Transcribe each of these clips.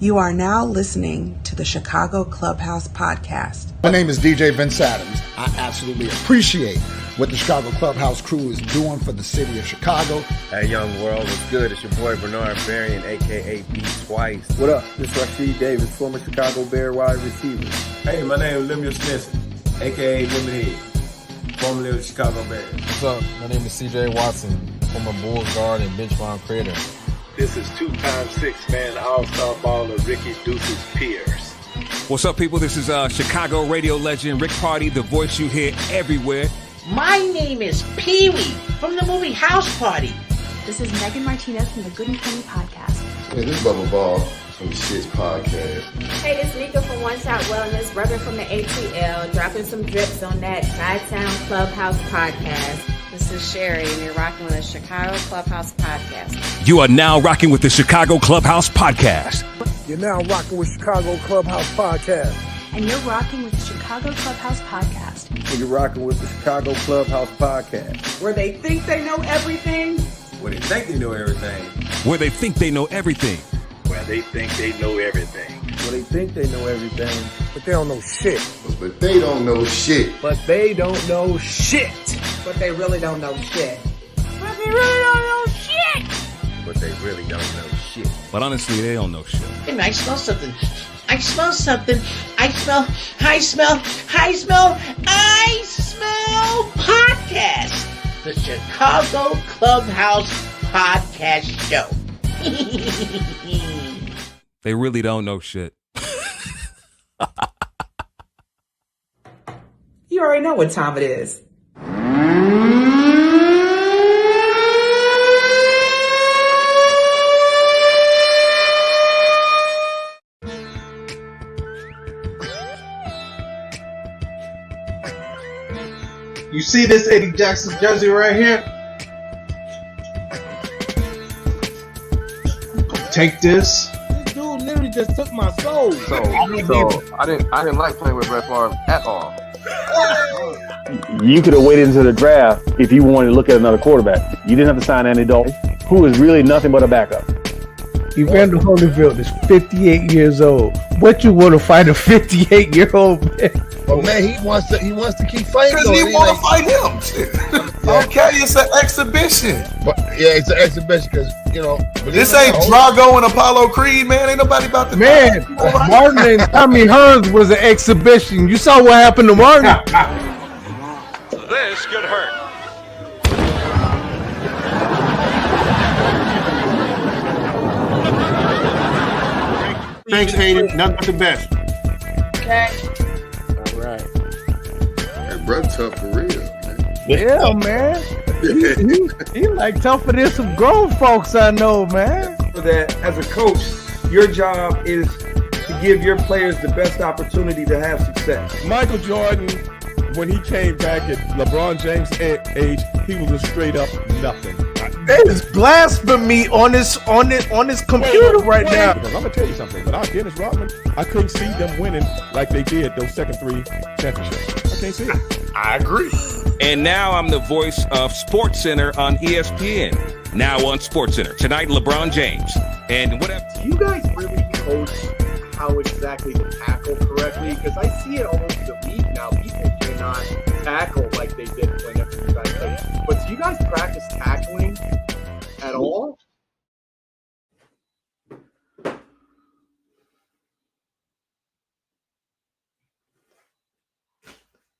You are now listening to the Chicago Clubhouse Podcast. My name is DJ Vince Adams. I absolutely appreciate what the Chicago Clubhouse crew is doing for the city of Chicago. Hey, young world, what's good? It's your boy Bernard Varian, a.k.a. B Twice. What up? This is Rasheed Davis, former Chicago Bear wide receiver. Hey, my name is Lemuel Stinson, a.k.a. Lemonhead, formerly of the Chicago Bears. What's up? My name is C.J. Watson, former Bulls guard and bench bomb creator. This is 2-time six-man all-star baller Ricky Deuces Pierce. What's up, people? This is Chicago radio legend Rick Party, the voice you hear everywhere. My name is Pee-wee from the movie House Party. This is Megan Martinez from the Good and Funny Podcast. Hey, this is Bubba Ball from the Shits Podcast. Hey, this is Nika from One Shot Wellness, Reverend from the ATL, dropping some drips on that Chi-Town Clubhouse Podcast. This is Sherry, and you're rocking with the Chicago Clubhouse Podcast. You are now rocking with the Chicago Clubhouse Podcast. You're now rocking with Chicago Clubhouse Podcast. And you're rocking with the Chicago Clubhouse Podcast. And you're rocking with the Chicago Clubhouse Podcast. Where they think they know everything. Where they think they know everything. Where they think they know everything. Where they think they know everything. Where they think they know everything. But they don't know shit. But they don't know shit. But they don't know shit. But they really don't know shit. But they really don't know shit. But they really don't know shit. But honestly, they don't know shit. Hey, I smell something. I smell something. I smell podcast. The Chicago Clubhouse Podcast Show. They really don't know shit. You already know what time it is. You see this Eddie Jackson jersey right here? Take this. This dude literally just took my soul. So I didn't like playing with Brett Favre at all. You could have waited until the draft if you wanted to look at another quarterback. You didn't have to sign Andy Dalton, who is really nothing but a backup. Evander Holyfield is 58 years old. What you want to fight a 58-year-old man? But man, he wants to keep fighting. Because he want to fight him. Okay, it's an exhibition. But yeah, it's an exhibition because, you know. This ain't Drago and Apollo Creed, man. Ain't nobody about to. Man, Martin and Tommy Hearns was an exhibition. You saw what happened to Martin. This could hurt. Thanks, Hayden. Nothing but the best. Okay. All right. Hey, bro, tough for real, man. Yeah, man. He like tougher than some grown folks I know, man. That as a coach, your job is to give your players the best opportunity to have success. Michael Jordan, when he came back at LeBron James' age, he was a straight up nothing. That is blasphemy on his computer right now. Because I'm gonna tell you something. Without Dennis Rodman, I couldn't see them winning like they did those second three championships. I can't see it. I agree. And now I'm the voice of SportsCenter on ESPN. Now on SportsCenter. Tonight, LeBron James. And whatever. Do you guys really coach how exactly to tackle correctly? Because I see it all over the league now. People cannot tackle like they did whenever you guys played. But do you guys practice tackling at all?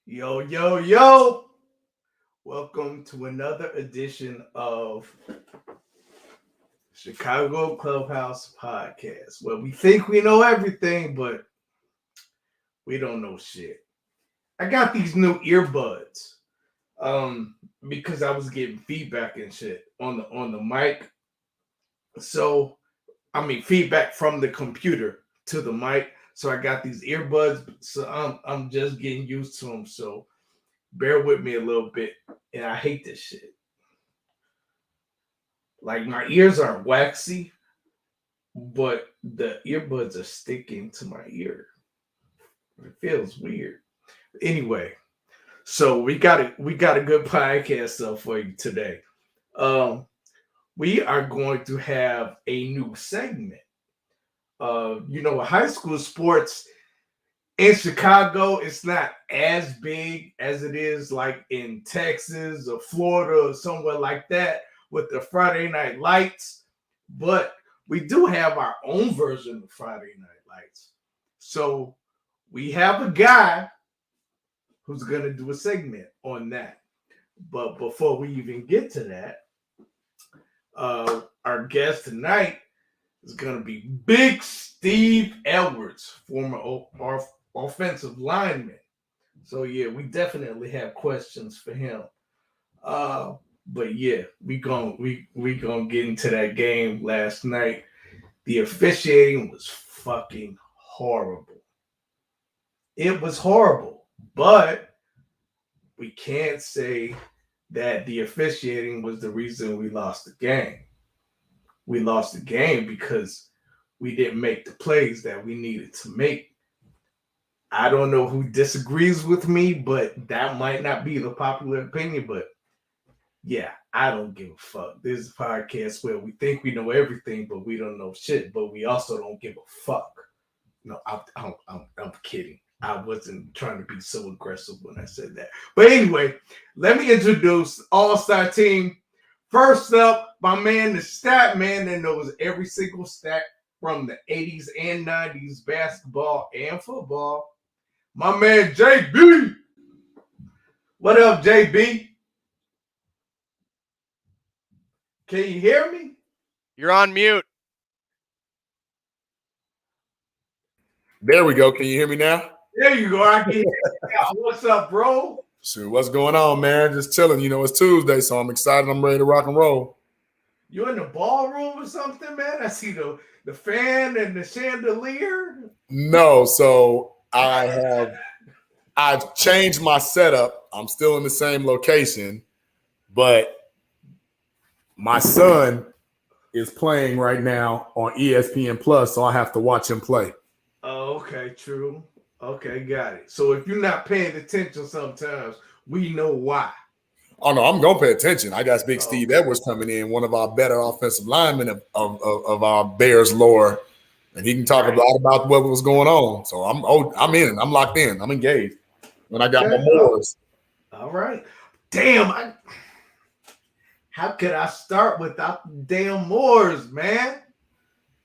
Yo, yo, yo. Welcome to another edition of Chicago Clubhouse Podcast, where we think we know everything, but we don't know shit. I got these new earbuds because I was getting feedback and shit on the mic. So, I mean, feedback from the computer to the mic. So I got these earbuds. So I'm just getting used to them. So bear with me a little bit. And I hate this shit. Like, my ears are waxy, but the earbuds are sticking to my ear. It feels weird. Anyway, so we got a good podcast for you today. we are going to have a new segment. High school sports in Chicago, it's not as big as it is like in Texas or Florida or somewhere like that with the Friday Night Lights. But we do have our own version of Friday Night Lights. So we have a guy who's going to do a segment on that. But before we even get to that, our guest tonight is going to be Big Steve Edwards, former offensive lineman. So yeah, we definitely have questions for him. But yeah, we gonna get into that game last night. The officiating was fucking horrible. It was horrible, but we can't say that the officiating was the reason we lost the game. We lost the game because we didn't make the plays that we needed to make. I don't know who disagrees with me, but that might not be the popular opinion. But yeah, I don't give a fuck. This is a podcast where we think we know everything, but we don't know shit. But we also don't give a fuck. No, I'm kidding. I wasn't trying to be so aggressive when I said that. But anyway, let me introduce All-Star team. First up, my man, the stat man that knows every single stat from the 80s and 90s basketball and football. My man, JB. What up, JB? Can you hear me? You're on mute. There we go. Can you hear me now? There you go. I can hear you now. What's up, bro? Sure. What's going on, man? Just chilling. It's Tuesday, so I'm excited. I'm ready to rock and roll. You in the ballroom or something, man? I see the fan and the chandelier. No, so I've changed my setup. I'm still in the same location, but my son is playing right now on ESPN Plus, so I have to watch him play. Oh, okay, true. Okay, got it. So if you're not paying attention sometimes, we know why. Oh, no, I'm going to pay attention. I got Big Steve Edwards coming in, one of our better offensive linemen of our Bears lore, and he can talk a lot about what was going on. So I'm in. I'm locked in. I'm engaged. When I got my Moors. All right. Damn. How could I start without the damn Moors, man?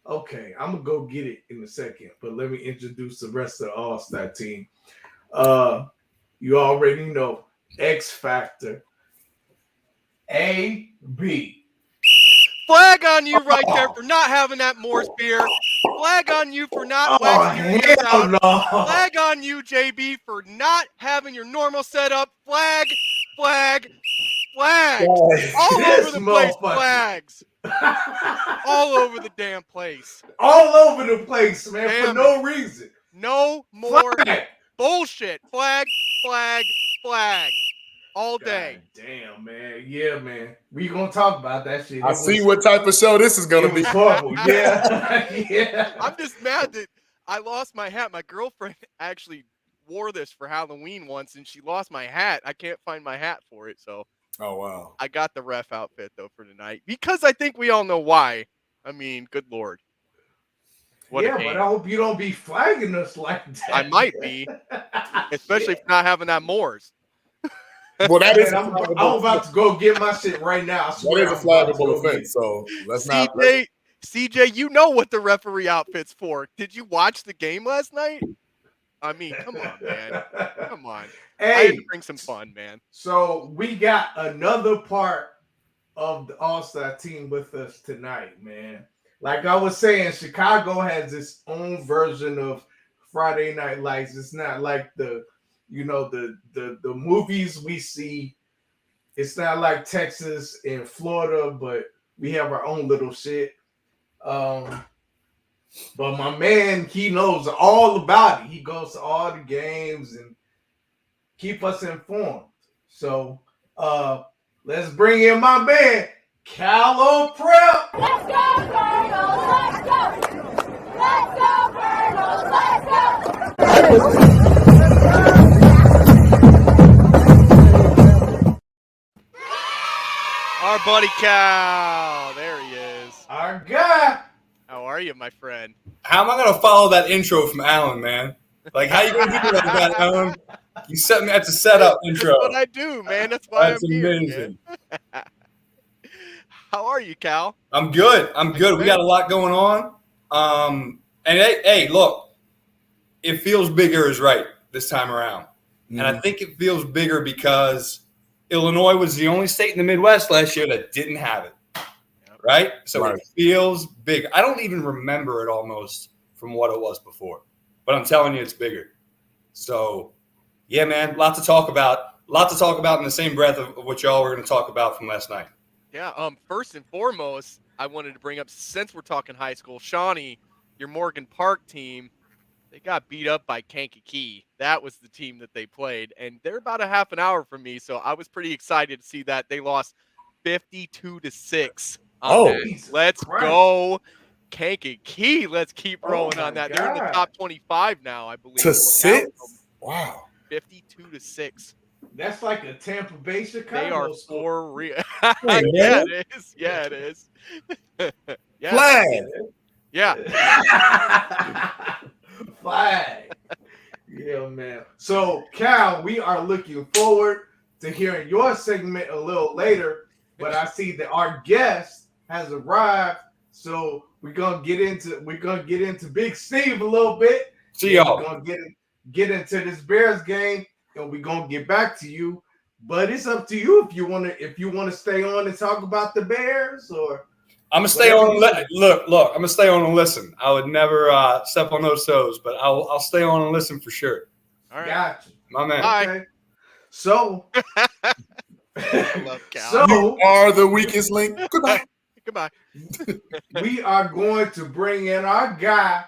Okay, I'm going to go get it in a second, but let me introduce the rest of the All-Star team. You already know X Factor, A-B. Flag on you right there for not having that Morse beer. Flag on you for not waxing your ears out. No. Flag on you, JB, for not having your normal setup. Flag. All over the place, flags. All over the damn place. All over the place, man, damn for no reason. No more flag. Bullshit. Flag. All day. God damn, man. Yeah, man. We gonna talk about that shit. I see what type of show this is gonna be. Horrible. Yeah. Yeah. I'm just mad that I lost my hat. My girlfriend actually wore this for Halloween once, and she lost my hat. I can't find my hat for it, so. Oh, wow. I got the ref outfit, though, for tonight. Because I think we all know why. I mean, good Lord. But I hope you don't be flagging us like that. I might be. Especially for not having that Moors. Well, that is. I'm about to go get my shit right now. That is a flaggable offense, so let's not. CJ, you know what the referee outfit's for. Did you watch the game last night? I mean, come on, man. Come on. Hey, I had to bring some fun, man. So we got another part of the All-Star team with us tonight, man. Like I was saying, Chicago has its own version of Friday Night Lights. It's not like the movies we see. It's not like Texas and Florida, but we have our own little shit. But my man, he knows all about it. He goes to all the games and keep us informed. So let's bring in my man, Callow Prep. Let's go, Virgos, let's go. Let's go, Virgos, let's go. Our buddy Cal. There he is. Our guy. How are you, my friend? How am I gonna follow that intro from Alan, man? Like, how you gonna do like that, Alan? You set me at the setup intro. That's what I do, man. That's why That's I'm here. amazing. Man. How are you, Cal? I'm good. We got a lot going on. And hey, look, it feels bigger is right this time around. And I think it feels bigger because Illinois was the only state in the Midwest last year that didn't have it. Right? So it feels big. I don't even remember it almost from what it was before. But I'm telling you, it's bigger. So, yeah, man, lot to talk about. In the same breath of what y'all were going to talk about from last night. Yeah, first and foremost, I wanted to bring up, since we're talking high school, Shawnee, your Morgan Park team, they got beat up by Kankakee. That was the team that they played, and they're about a half an hour from me, so I was pretty excited to see that. They lost 52-6. Let's go, Kankakee. Let's keep rolling on that. They're in the top 25 now, I believe. To 6? Wow. 52-6. That's like a Tampa Bay Chicago. They are score. for real. Hey, Yeah, it is. Yeah, it is. Yeah. Flag. Yeah. Flag. Yeah, man. So, Cal, we are looking forward to hearing your segment a little later, but I see that our guest has arrived, so we're gonna get into Big Steve a little bit. See y'all. We're gonna get into this Bears game, and we're gonna get back to you. But it's up to you if you wanna stay on and talk about the Bears, or I'm gonna stay on. Look. I'm gonna stay on and listen. I would never step on those toes, but I'll stay on and listen for sure. All right. Gotcha. My man. Okay. So, I love Cal. so You are the weakest link. Goodbye. Goodbye. we are going to bring in our guy,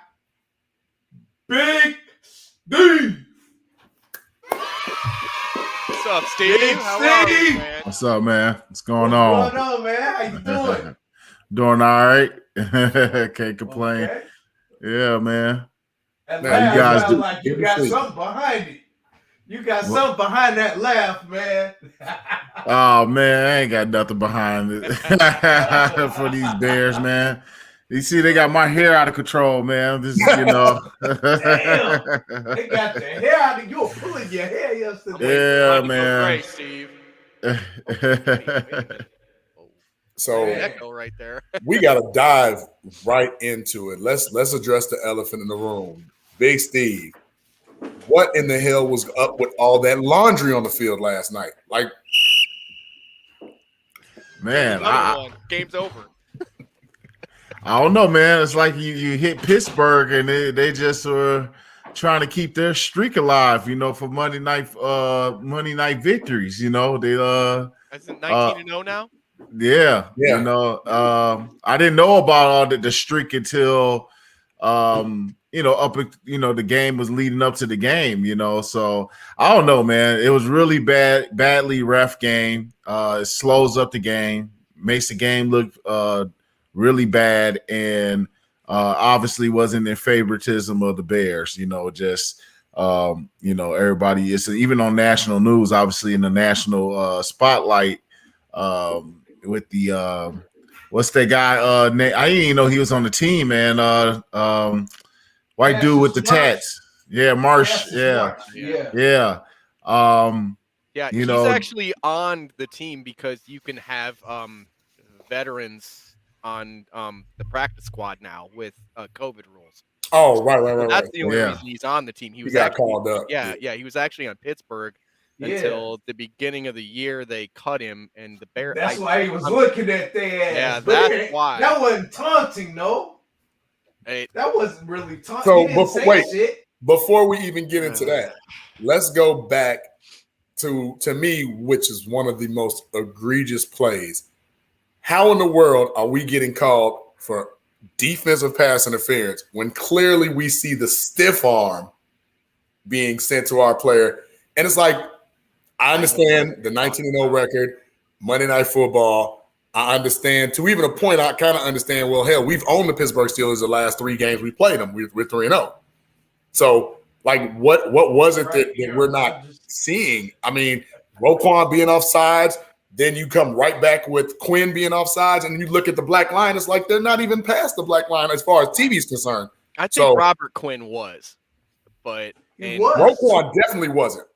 Big Steve. What's up, Steve? Big How are you, Steve. man? What's up, man? What's going on? What's going on, man? How you doing? Doing all right. Can't complain. Okay. Yeah, man. That Now, laugh you guys sound do- like you got something behind it. You got something behind that laugh, man. Oh man, I ain't got nothing behind it for these Bears, man. You see, they got my hair out of control, man. This is, Damn. They got the hair out of you. Were pulling your hair yesterday. Yeah, man. Great, Steve. So Echo right there. we got to dive right into it. Let's address the elephant in the room. Big Steve, what in the hell was up with all that laundry on the field last night? Like, Man, Game's over. I don't know, man. It's like you hit Pittsburgh and they just were trying to keep their streak alive, for Monday night victories. They Is it 19-0 now? Yeah. I didn't know about all the streak until the game was leading up to the game, so I don't know, man. It was really badly ref game. It slows up the game, makes the game look really bad, and obviously wasn't in favoritism of the Bears, everybody is even on national news, obviously in the national spotlight, with the what's that guy I didn't even know he was on the team, man. White dude with the tats. Yeah, Marsh. Yeah. He's actually on the team because you can have veterans on the practice squad now with COVID rules. Oh, right. That's the only reason he's on the team. He got called up. Yeah, he was actually on Pittsburgh until the beginning of the year. They cut him, and the Bears. That's why he was looking at their ass. Yeah, But that's why. That wasn't taunting, no. Hey, that wasn't really taunting. So He didn't say shit. before we even get into that, let's go back to me, which is one of the most egregious plays. How in the world are we getting called for defensive pass interference when clearly we see the stiff arm being sent to our player? And it's like, I understand the 19-0 record, Monday Night Football. I understand, to even a point, I kind of understand, well, hell, we've owned the Pittsburgh Steelers the last 3 games we played them. We're 3-0. So, like, what was it that we're not seeing? I mean, Roquan being off sides, Then you come right back with Quinn being offsides, and you look at the black line. It's like they're not even past the black line as far as TV is concerned. I think Robert Quinn was, but Roquan definitely wasn't.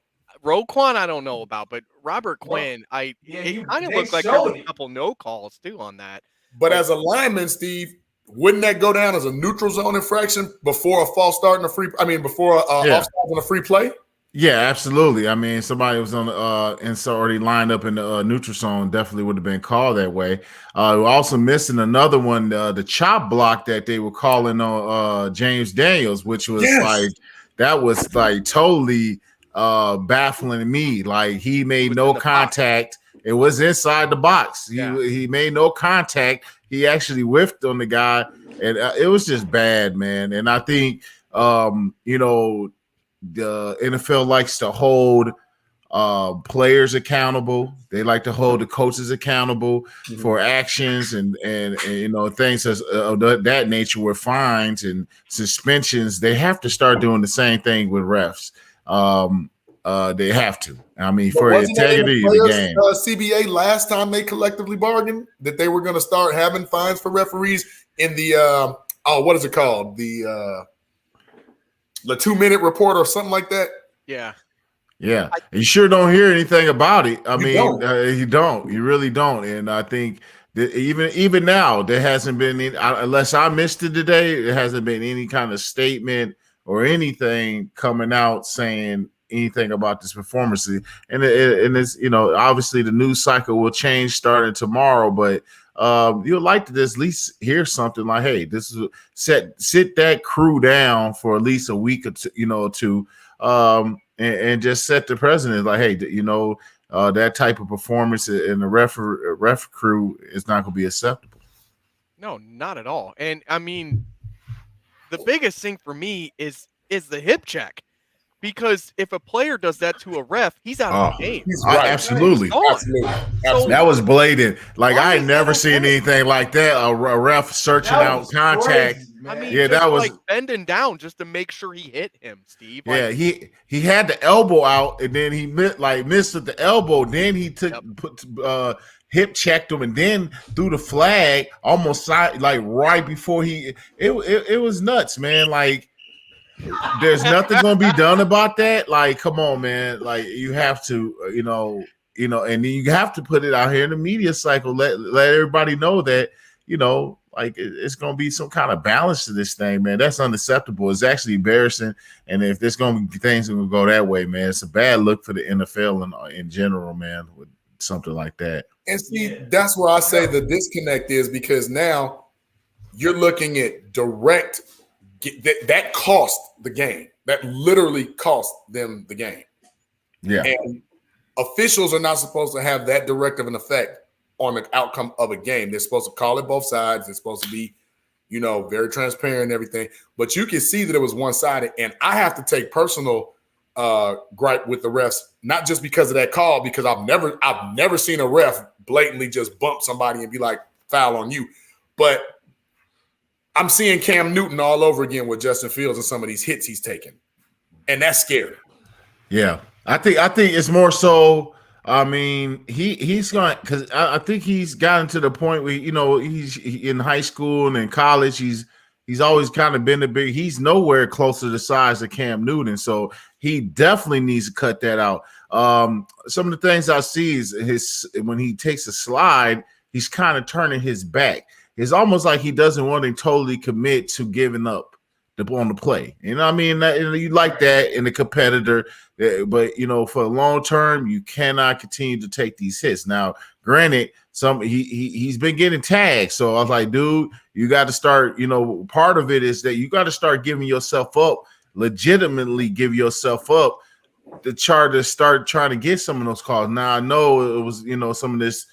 Roquan, I don't know about, but Robert Quinn, it kind of looked like there was a couple no calls too on that. But as a lineman, Steve, wouldn't that go down as a neutral zone infraction before a false start and before a offside and a free play? Yeah, absolutely. I mean, somebody was on the and so already lined up in the neutral zone definitely would have been called that way. We're also missing another one, the chop block that they were calling on James Daniels, which was totally baffling me. Like he made no contact. It was inside the box. He made no contact. He actually whiffed on the guy, and it was just bad, man. And I think the NFL likes to hold players accountable. They like to hold the coaches accountable for actions and things of that nature with fines and suspensions. They have to start doing the same thing with refs. They have to. I mean, for integrity of the game. CBA last time they collectively bargained that they were going to start having fines for referees in the what is it called? The 2-minute report or something like that. Yeah. Yeah. You sure don't hear anything about it. I mean, you don't. You really don't. And I think that even now, there hasn't been any, unless I missed it today, there hasn't been any kind of statement or anything coming out saying anything about this performance. And it's, obviously the news cycle will change starting tomorrow, but you'd like to just at least hear something like, hey, this is sit that crew down for at least a week or two, and just set the precedent like, hey, that type of performance in the ref crew is not going to be acceptable. No, not at all. And I mean, the biggest thing for me is the hip check. Because if a player does that to a ref, he's out of the game. Absolutely. That was blatant. Like I ain't never seen anything like that. A ref searching out contact. I mean, that was like bending down just to make sure he hit him, Steve. Yeah, he had the elbow out, and then he missed at the elbow. Then he hip checked him, and then threw the flag almost right before it was nuts, man. Like. There's nothing going to be done about that. Like, come on, man. Like, you have to, and then you have to put it out here in the media cycle. Let everybody know that, like it's going to be some kind of balance to this thing, man. That's unacceptable. It's actually embarrassing. And if there's going to be things that will go that way, man, it's a bad look for the NFL in general, man, with something like that. And see, that's where I say the disconnect is because now you're looking at direct. That cost the game. That literally cost them the game. Yeah. And officials are not supposed to have that direct of an effect on the outcome of a game. They're supposed to call it both sides. They're supposed to be, very transparent and everything. But you can see that it was one-sided. And I have to take personal gripe with the refs, not just because of that call, because I've never seen a ref blatantly just bump somebody and be like, foul on you. But I'm seeing Cam Newton all over again with Justin Fields and some of these hits he's taken, and that's scary. Yeah, I think it's more so. I mean, he's going because I think he's gotten to the point where he's in high school and in college. He's always kind of been he's nowhere close to the size of Cam Newton, so he definitely needs to cut that out. Some of the things I see is when he takes a slide, he's kind of turning his back. It's almost like he doesn't want to totally commit to giving up on the play. You know what I mean? You like that in a competitor, but for the long term, you cannot continue to take these hits. Now, granted, he's been getting tagged. So I was like, dude, you got to start, part of it is that you got to start giving yourself up, legitimately give yourself up to start trying to get some of those calls. Now I know it was, some of this,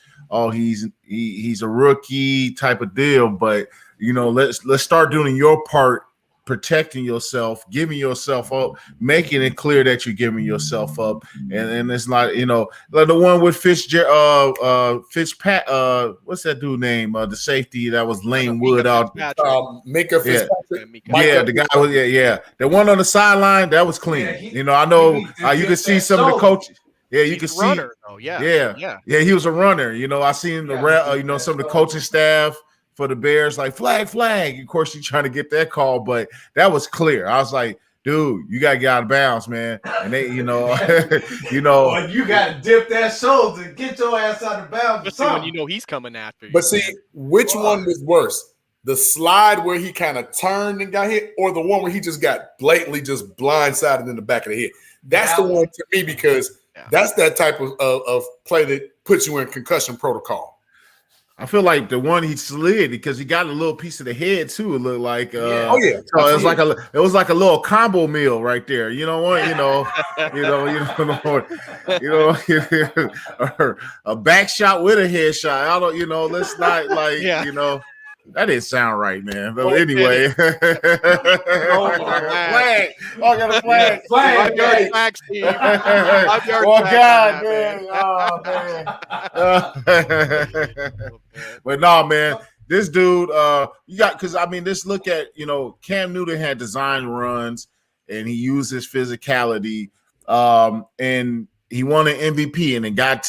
he's a rookie type of deal, but let's start doing your part, protecting yourself, giving yourself up, making it clear that you're giving yourself up, and it's not like the one with what's that dude name? The safety that was Lane Wood out. Micah Fitzpatrick. Yeah, the guy was the one on the sideline that was clean. I know you can see some of the coaches. Yeah, you He's can a see. runner, though. Yeah. He was a runner. I seen some of the coaching staff for the Bears like flag. Of course, he's trying to get that call, but that was clear. I was like, dude, you gotta get out of bounds, man. And they, Well, you gotta dip that shoulder and get your ass out of bounds. Especially when you know he's coming after you. But see, which one was worse? The slide where he kind of turned and got hit, or the one where he just got blatantly just blindsided in the back of the head? That's the one to me, because that's that type of play that puts you in concussion protocol. I feel like the one he slid because he got a little piece of the head too. It looked like, So it was like a little combo meal right there. You know what? A back shot with a head shot. I don't. Let's not that didn't sound right, man. But anyway, flag. I got a flag. Flag, Steve. God, man. Oh, man. But no, man, this dude, just look at, Cam Newton had design runs and he used his physicality, and he won an MVP and he got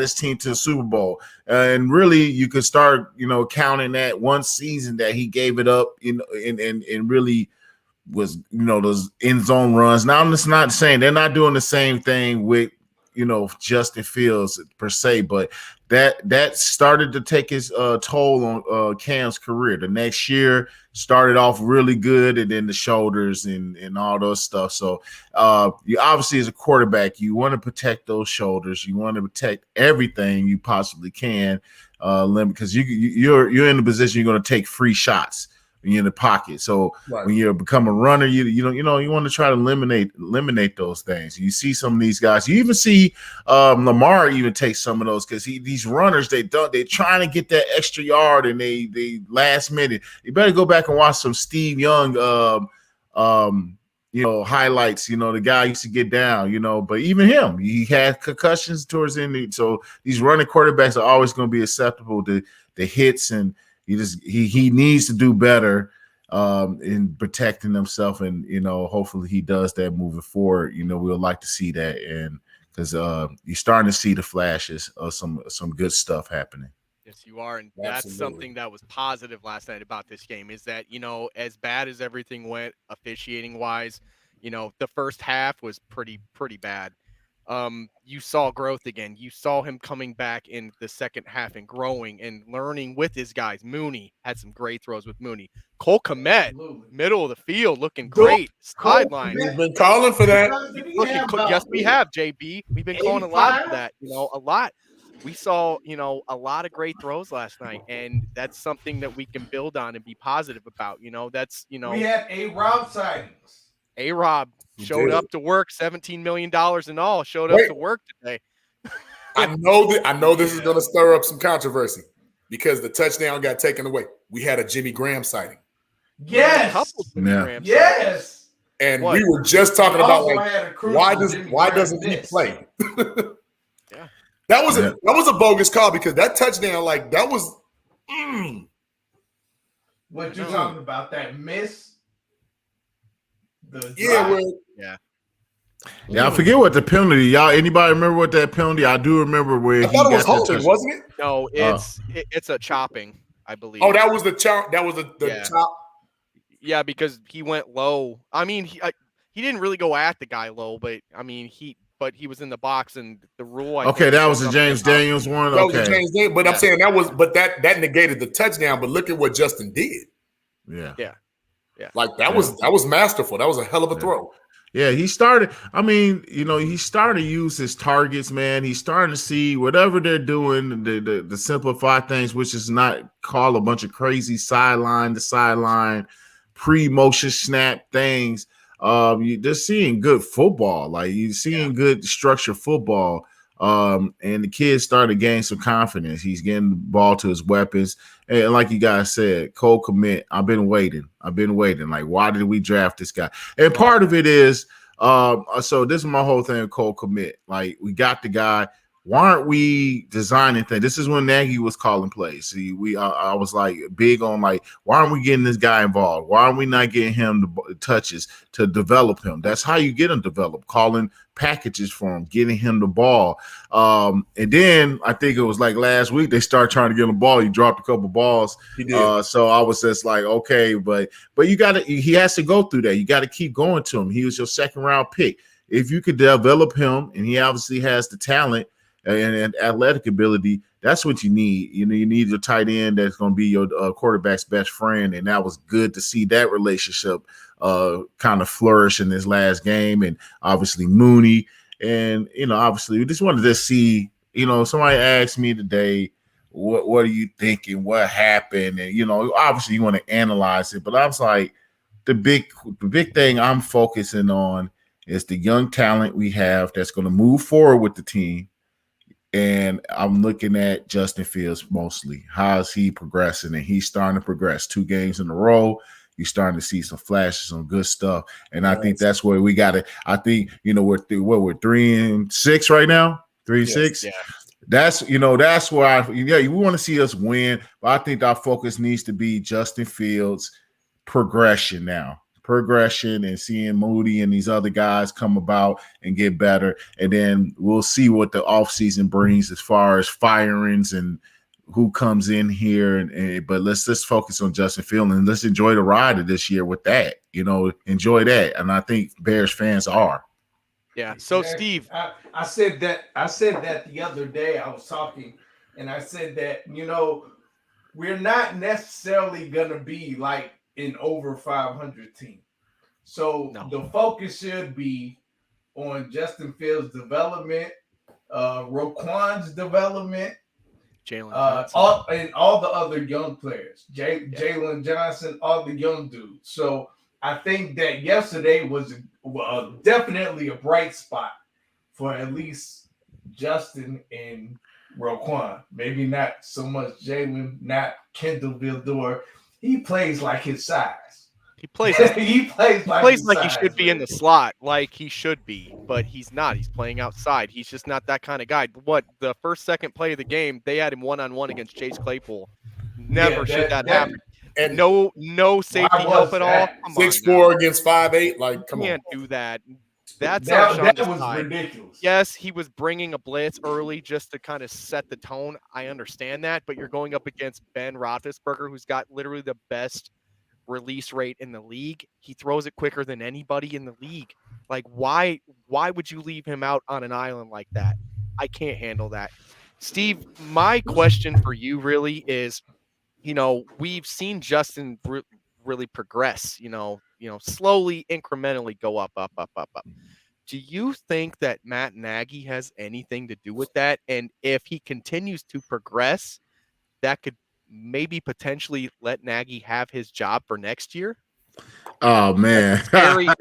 his team to the Super Bowl. And really, you could start, counting that one season that he gave it up and really was, those end zone runs. Now, I'm just not saying they're not doing the same thing with, Justin Fields per se, but that started to take his toll on Cam's career. The next year started off really good, and then the shoulders and all those stuff. So you obviously, as a quarterback, you want to protect those shoulders. You want to protect everything you possibly can, because you're in the position you're going to take free shots when you're in the pocket. So when you become a runner, you want to try to eliminate those things. You see some of these guys. You even see Lamar even take some of those, because these runners, they're trying to get that extra yard, and they last minute. You better go back and watch some Steve Young highlights. The guy used to get down, but even him, he had concussions towards the end. So these running quarterbacks are always going to be susceptible to the hits, and he needs to do better in protecting himself, and hopefully he does that moving forward. We'll like to see that, and because you're starting to see the flashes of some good stuff happening. Yes, you are, and that's something that was positive last night about this game, is that as bad as everything went officiating wise, the first half was pretty bad. You saw growth again. You saw him coming back in the second half and growing and learning with his guys. Mooney had some great throws with Mooney. Cole Kmet, middle of the field, looking great. Sideline. We've been calling for that. Yes, we have, JB. We've been calling a lot for that. A lot. We saw, a lot of great throws last night, and that's something that we can build on and be positive about. That's, we had A-Rob sightings. A-Rob showed up to work, $17 million in all, showed up to work today. I know this is going to stir up some controversy because the touchdown got taken away. We had a Jimmy Graham sighting. Yes. Yes. And we were just talking about why doesn't he play? Yeah. That was a bogus call, because that touchdown, that was what you talking about, that miss? Yeah, I forget what the penalty. Y'all, anybody remember what that penalty? I do remember where I thought it was holding, wasn't it? No, it's a chopping, I believe. Oh, that was the chop. That was the chop. Yeah, because he went low. I mean, he didn't really go at the guy low, but I mean he was in the box, and the rule. That was the James Daniels one. That was the James Daniels, but I'm saying that negated the touchdown. But look at what Justin did. Yeah. That was masterful. That was a hell of a throw. Yeah, he started. I mean, he started to use his targets, man. He's starting to see whatever they're doing, the simplify things, which is not call a bunch of crazy sideline to sideline, pre-motion snap things. You're just seeing good football. Like, you're seeing good structured football. And the kid started to gain some confidence. He's getting the ball to his weapons. And like you guys said, Cole Kmet, I've been waiting. Like, why did we draft this guy? And part of it is, so this is my whole thing with Cole Kmet. Like, we got the guy. why aren't we designing things? This is when Nagy was calling plays. See, I was like big on like, why aren't we getting this guy involved? Why aren't we not getting him the touches to develop him? That's how you get him developed, calling packages for him, getting him the ball. And then I think it was like last week they started trying to get him the ball. He dropped a couple balls. He did. So I was just like, okay, but he has to go through that. You got to keep going to him. He was your second round pick. If you could develop him, and he obviously has the talent and athletic ability, that's what you need. You need your tight end that's going to be your quarterback's best friend, and that was good to see that relationship kind of flourish in this last game. And obviously Mooney, and obviously we just wanted to see. Somebody asked me today, what are you thinking? What happened? And obviously you want to analyze it, but I was like, the big thing I'm focusing on is the young talent we have that's going to move forward with the team. And I'm looking at Justin Fields mostly. How is he progressing? And he's starting to progress 2 games in a row. You're starting to see some flashes, some good stuff. And I think that's where we got to. I think, we're 3-6 right now. 3-6. Yeah. That's where we want to see us win. But I think our focus needs to be Justin Fields' progression now. Progression and seeing Moody and these other guys come about and get better. And then we'll see what the offseason brings as far as firings and who comes in here. But let's just focus on Justin Fields and let's enjoy the ride of this year with that. Enjoy that. And I think Bears fans are. Yeah. So Steve, I said that the other day. I was talking and I said that, we're not necessarily gonna be like an over 500 team. So the focus should be on Justin Fields' development, Roquan's development, Jalen and all the other young players, Jalen Johnson, all the young dudes. So I think that yesterday was definitely a bright spot for at least Justin and Roquan. Maybe not so much Jalen, not Kendall Vildor. He plays like his size. He plays like he should be in the slot, like he should be, but he's not. He's playing outside. He's just not that kind of guy. The second play of the game, they had him 1-on-1 against Chase Claypool. Never should that happen. And no safety help at all. 6'4" against 5'8". Like, come on. Can't do that. That was ridiculous. Yes, he was bringing a blitz early just to kind of set the tone. I understand that, but you're going up against Ben Roethlisberger, who's got literally the best release rate in the league. He throws it quicker than anybody in the league. Like, why would you leave him out on an island like that? I can't handle that. Steve, my question for you really is, we've seen Justin really progress, slowly, incrementally go up. Do you think that Matt Nagy has anything to do with that? And if he continues to progress, that could maybe potentially let Nagy have his job for next year? Oh man, it's a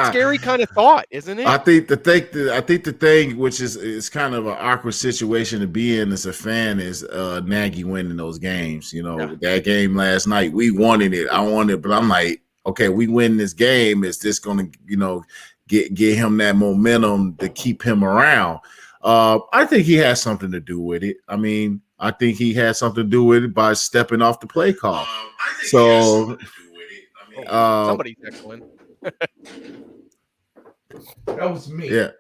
scary kind of thought, isn't it? I think the thing, which is kind of an awkward situation to be in as a fan, is Nagy winning those games. That game last night, we wanted it. I wanted it, but I'm like, okay, we win this game. Is this going to, get him that momentum to keep him around? I think he has something to do with it. I mean, I think he has something to do with it by stepping off the play call. Somebody's excellent. That was me. Yeah.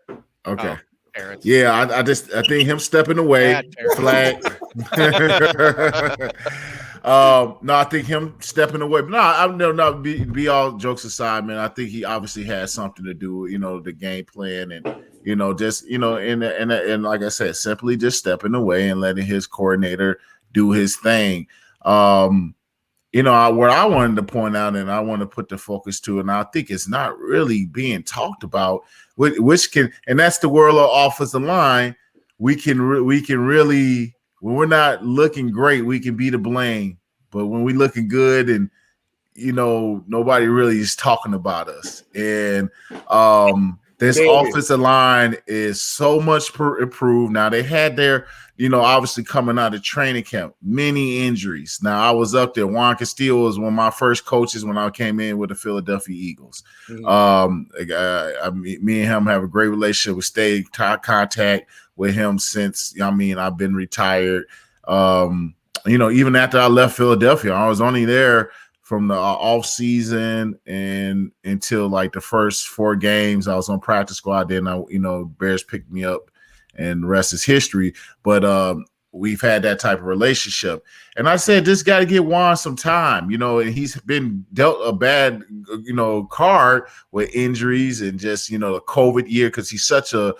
Okay. Parents. Yeah, I think him stepping away, flag. No, I think him stepping away. But no. Be all jokes aside, man. I think he obviously has something to do with the game plan and and like I said, simply just stepping away and letting his coordinator do his thing. What I wanted to point out, and I want to put the focus to, and I think it's not really being talked about, and that's the world of offensive line. We can really, when we're not looking great, we can be to blame. But when we looking good, and nobody really is talking about us, and this offensive line is so much improved. Now they had their, obviously coming out of training camp, many injuries. Now I was up there. Juan Castillo was one of my first coaches when I came in with the Philadelphia Eagles. Mm-hmm. Me and him have a great relationship. We stayed contact with him since I've been retired. Even after I left Philadelphia, I was only there from the off season and until like the first 4 games. I was on practice squad. Then Bears picked me up, and the rest is history. But we've had that type of relationship. And I said, this got to get Juan some time, and he's been dealt a bad, card with injuries and just, the COVID year, because he's such a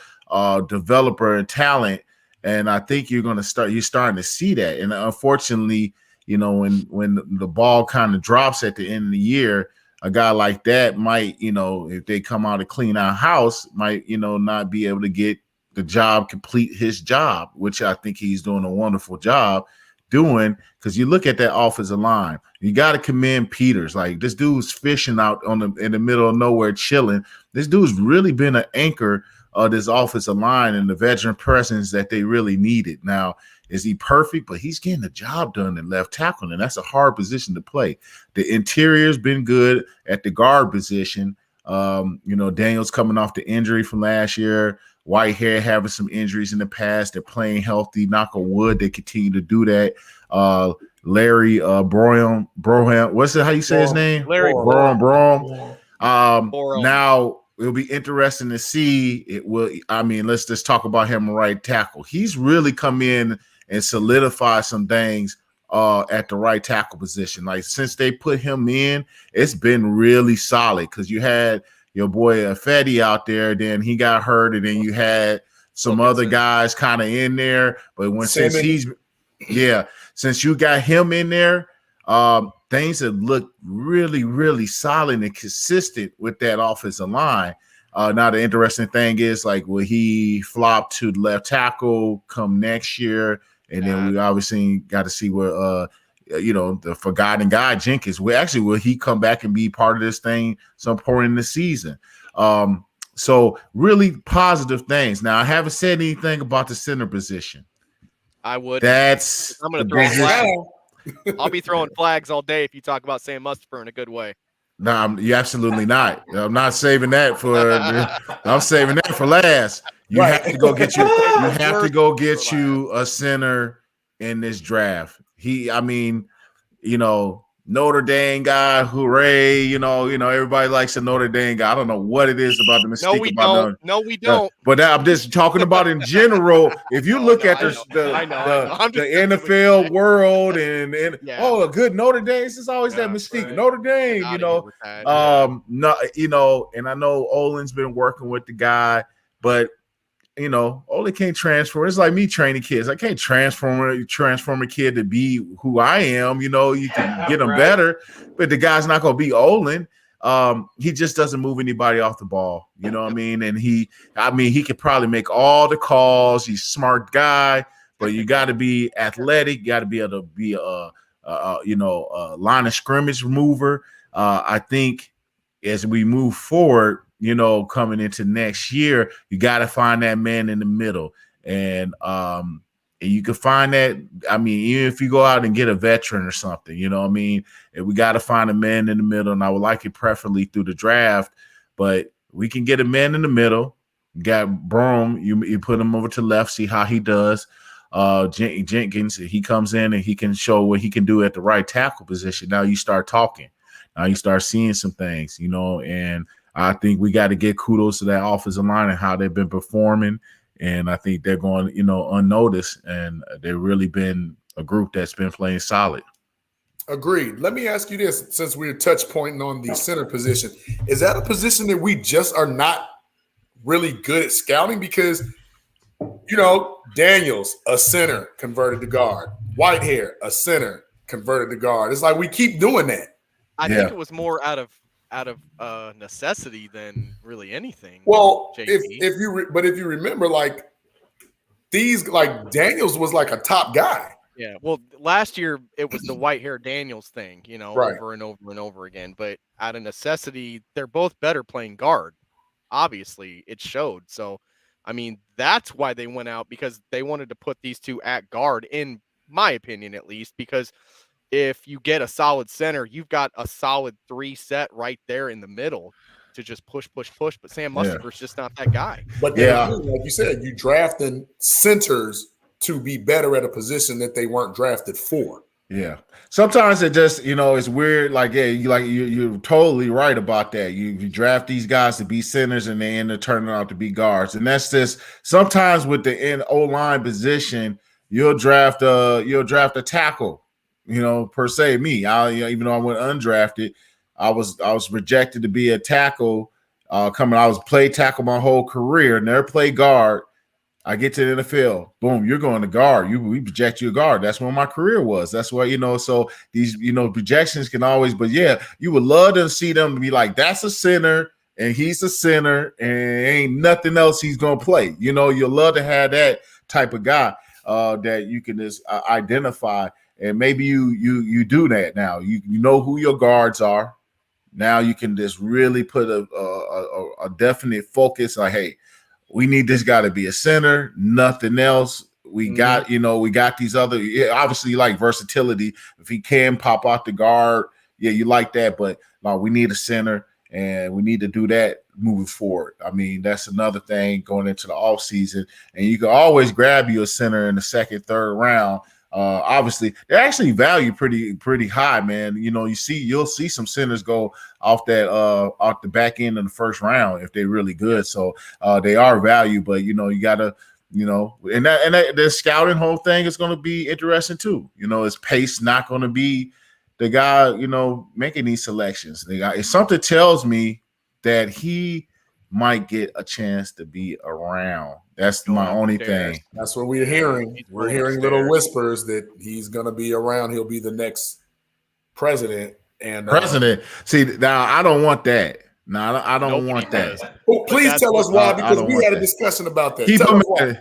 developer and talent. And I think you're starting to see that. And unfortunately, when the ball kind of drops at the end of the year, a guy like that might, if they come out to clean our house, might, not be able to get the job, complete his job, which I think he's doing a wonderful job doing. Because you look at that offensive line, you got to commend Peters. Like, this dude's fishing out in the middle of nowhere, chilling. This dude's really been an anchor of this offensive line and the veteran presence that they really needed. Now, is he perfect? But he's getting the job done in left tackle, and that's a hard position to play. The interior's been good at the guard position. Daniels coming off the injury from last year. Whitehair having some injuries in the past. They're playing healthy. Knock on wood, they continue to do that. Larry Broham, what's it? How you say his name? Larry Broham. Now it'll be interesting to see. Let's just talk about him right tackle. He's really come in and solidified some things at the right tackle position. Like, since they put him in, it's been really solid, because you had your boy Fetty out there, then he got hurt, and then you had some other guys kind of in there. But since you got him in there, things have looked really, really solid and consistent with that offensive line. Now the interesting thing is, like, will he flop to the left tackle come next year? And then we obviously got to see where the forgotten guy Jenkins, will he come back and be part of this thing some point in the season? So really positive things. Now, I haven't said anything about the center position. I would. I'm going to throw flags. I'll be throwing flags all day if you talk about Sam Mustipher in a good way. No, you're absolutely not. I'm not saving that for. I'm saving that for last. You have to go get you. You have to go get you a center in this draft. Notre Dame guy, hooray! Everybody likes a Notre Dame guy. I don't know what it is about the mystique about. No, we don't. But I'm just talking about in general. If you look at the NFL world and a good Notre Dame, it's always that mystique. Right. Notre Dame, and I know Olin's been working with the guy, but Ole can't transfer. It's like me training kids. I can't transform a kid to be who I am. You can get him better, but the guy's not going to be Olin. He just doesn't move anybody off the ball. You know what I mean? And he could probably make all the calls. He's a smart guy, but you got to be athletic. You got to be able to be a line of scrimmage mover. I think as we move forward, coming into next year, you got to find that man in the middle. And you can find that, even if you go out and get a veteran or something, and we got to find a man in the middle. And I would like it preferably through the draft, but we can get a man in the middle. You got Brom, you put him over to left, see how he does. Jenkins, he comes in and he can show what he can do at the right tackle position. Now you start talking. Now you start seeing some things, and I think we got to get kudos to that offensive line and how they've been performing. And I think they're going, unnoticed. And they've really been a group that's been playing solid. Agreed. Let me ask you this, since we're touch pointing on the center position. Is that a position that we just are not really good at scouting? Because, Daniels, a center, converted to guard. Whitehair, a center, converted to guard. It's like we keep doing that. I think it was more out of necessity than really anything. Well, if you remember, like these, like Daniels was like a top guy. Yeah. Well, last year it was the Whitehair Daniels thing, right. over and over and over again. But out of necessity, they're both better playing guard. Obviously, it showed. So, that's why they went out, because they wanted to put these two at guard, in my opinion, at least, because if you get a solid center, you've got a solid 3 set right there in the middle. to just push. But Sam Yeah. Mustafer's just not that guy. But then again, like you said, you drafting centers to be better at a position that they weren't drafted for. Yeah. Sometimes it just, it's weird. Like, yeah, you're totally right about that. You draft these guys to be centers and they end up turning out to be guards. And that's just sometimes with the O-line position, you'll draft a tackle, per se. Me, even though I went undrafted, I was rejected to be a tackle I was played tackle my whole career, never played guard. I get to the NFL, boom, you're going to guard. We project you a guard. That's where my career was. That's why, so these, projections can always, but yeah, you would love to see them to be like, that's a center and he's a center and ain't nothing else he's going to play. You'll love to have that type of guy that you can just identify. And maybe you do that now. You know who your guards are. Now you can just really put a definite focus like, hey, we need this guy to be a center, nothing else. We got, we got these other, obviously you like versatility. If he can pop out the guard, yeah, you like that. But no, we need a center and we need to do that moving forward. I mean, that's another thing going into the offseason. And you can always grab you a center in the second, third round. Obviously, they actually value pretty high, man. You'll see some centers go off the back end of the first round if they're really good. So they are valued, but you gotta, and the scouting whole thing is going to be interesting too. Is Pace not going to be the guy, making these selections? If something tells me that he might get a chance to be around. That's my only thing. That's what we're hearing. We're hearing little whispers that he's going to be around. He'll be the next president. And See, now I don't want that. No, I don't want that. Well, please tell us why, because we had a discussion about that. Tell us why.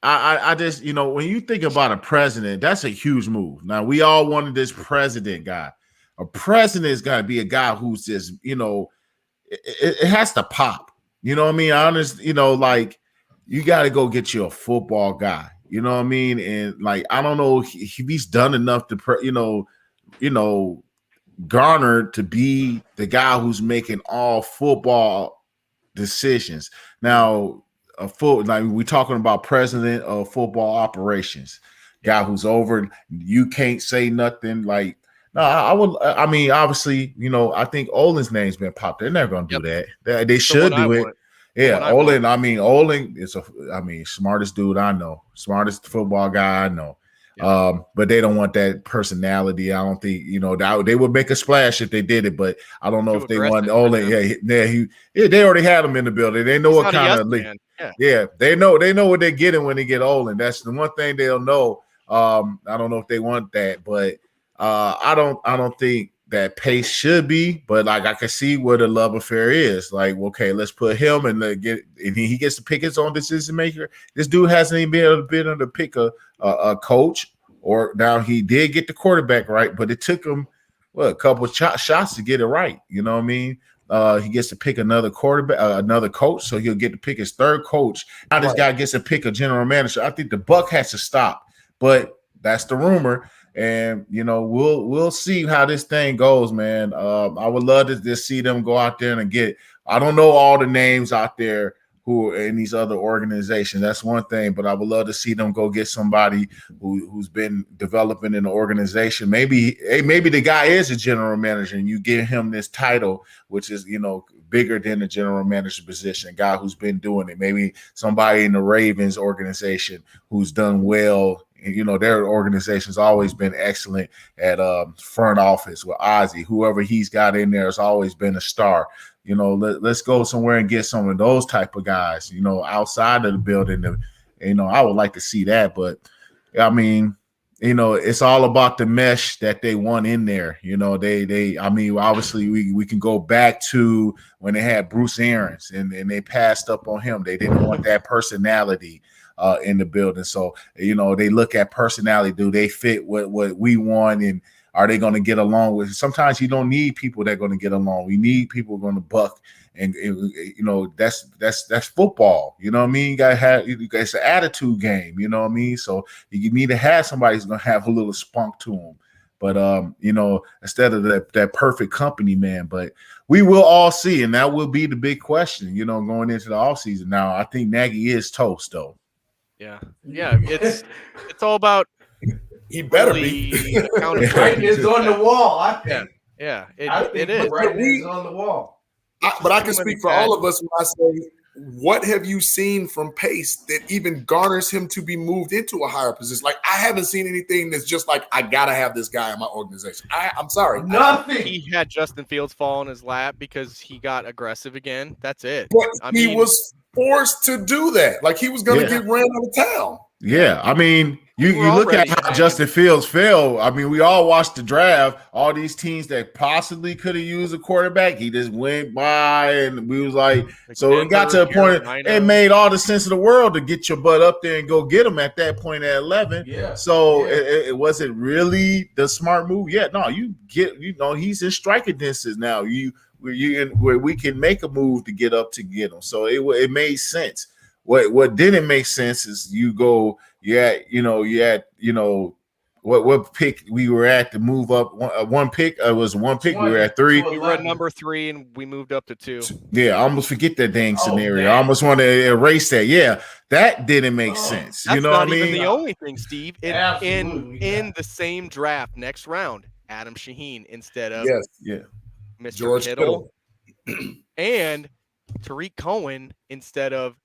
I just, when you think about a president, that's a huge move. Now, we all wanted this president guy. A president's got to be a guy who's just, it has to pop. You know what I mean? Honest, like you got to go get you a football guy. You know what I mean? And like, I don't know if he's done enough to, Garner to be the guy who's making all football decisions. Now, we're talking about president of football operations, guy who's over. You can't say nothing like. No, I mean, obviously, I think Olin's name's been popped. They're never going to do that. They should do it. Yeah, Olin. Olin is smartest dude I know, smartest football guy I know. Yeah. But they don't want that personality. I don't think they would make a splash if they did it. But I don't know if they want Olin. They already had him in the building. They know what kind of they know what they're getting when they get Olin. That's the one thing they'll know. I don't know if they want that, but. I don't think that Pace should be, but like I can see where the love affair is. Like, okay, let's put him and he gets to pick his own decision maker. This dude hasn't even been able to pick a coach, or now he did get the quarterback right, but it took him a couple of shots to get it right. You know what I mean? He gets to pick another quarterback, another coach, so he'll get to pick his third coach. Now this guy gets to pick a general manager. I think the buck has to stop, but that's the rumor. And we'll see how this thing goes, man. I would love to just see them go out there and get. I don't know all the names out there who are in these other organizations. That's one thing, but I would love to see them go get somebody who's been developing in the organization. Maybe the guy is a general manager, and you give him this title, which is bigger than the general manager position. A guy who's been doing it. Maybe somebody in the Ravens organization who's done well. Their organization's always been excellent at front office with Ozzie. Whoever he's got in there has always been a star. Let's go somewhere and get some of those type of guys, outside of the building. I would like to see that. But, I mean, it's all about the mesh that they want in there. Obviously we can go back to when they had Bruce Arians and they passed up on him. They didn't want that personality in the building. So, they look at personality. Do they fit what we want? And are they going to get along with? Sometimes you don't need people that are going to get along. We need people going to buck. And that's football. You know what I mean? You got to have, it's an attitude game. You know what I mean? So you need to have somebody who's going to have a little spunk to them. But instead of that perfect company man, but we will all see, and that will be the big question, going into the offseason. Now, I think Nagy is toast though. Yeah. It's all about he better be accountability. Writing is on the wall, I think. Yeah, I think it is. writing is on the wall. But I can speak for all of us when I say, what have you seen from Pace that even garners him to be moved into a higher position? Like, I haven't seen anything that's just like, I gotta have this guy in my organization. I'm sorry. Nothing. He had Justin Fields fall in his lap because he got aggressive again. That's it. But he was forced to do that. Like, he was gonna get ran out of town. Yeah, I mean, you look at how Justin Fields fell. I mean, we all watched the draft. All these teams that possibly could have used a quarterback, he just went by, and we was like, so it got to a point. It made all the sense of the world to get your butt up there and go get him at that point at 11. Yeah. So it wasn't really the smart move. Yeah, no, he's in striking distances now. Where we can make a move to get up to get him. So it made sense. What didn't make sense is what pick we were at to move up one pick. It was one pick. We were at 3. We were at number 3 and we moved up to 2. Yeah, I almost forget that dang scenario. I almost want to erase that. Yeah, that didn't make sense. That's you know not what I even mean? the only thing, Steve. In the same draft, next round, Adam Shaheen instead of Mr. George Kittle and Tariq Cohen instead of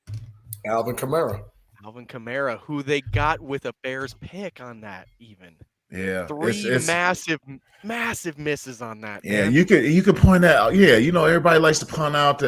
Alvin Kamara, who they got with a Bears pick on that even. Yeah. 3 massive misses on that. Yeah, man. you could point out. Yeah, everybody likes to point out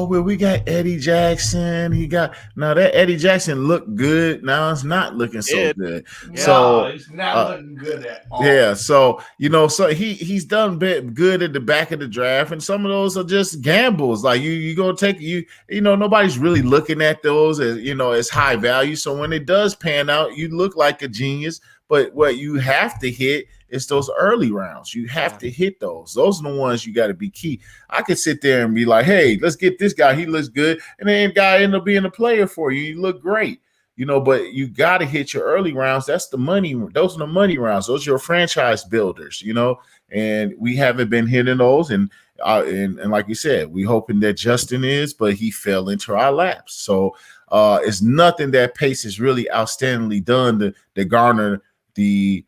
we got Eddie Jackson. That Eddie Jackson looked good. Now it's not looking so good. Yeah, so it's not looking good at all. Yeah, so he's done good at the back of the draft, and some of those are just gambles. Like you gonna take nobody's really looking at those as high value. So when it does pan out, you look like a genius. But what you have to hit is those early rounds. You have to hit those. Those are the ones you got to be key. I could sit there and be like, hey, let's get this guy. He looks good. And then the guy end up being a player for you. You look great. But you got to hit your early rounds. That's the money. Those are the money rounds. Those are your franchise builders, and we haven't been hitting those. And like you said, we hoping that Justin is, but he fell into our laps. So it's nothing that Pace has really outstandingly done to garner the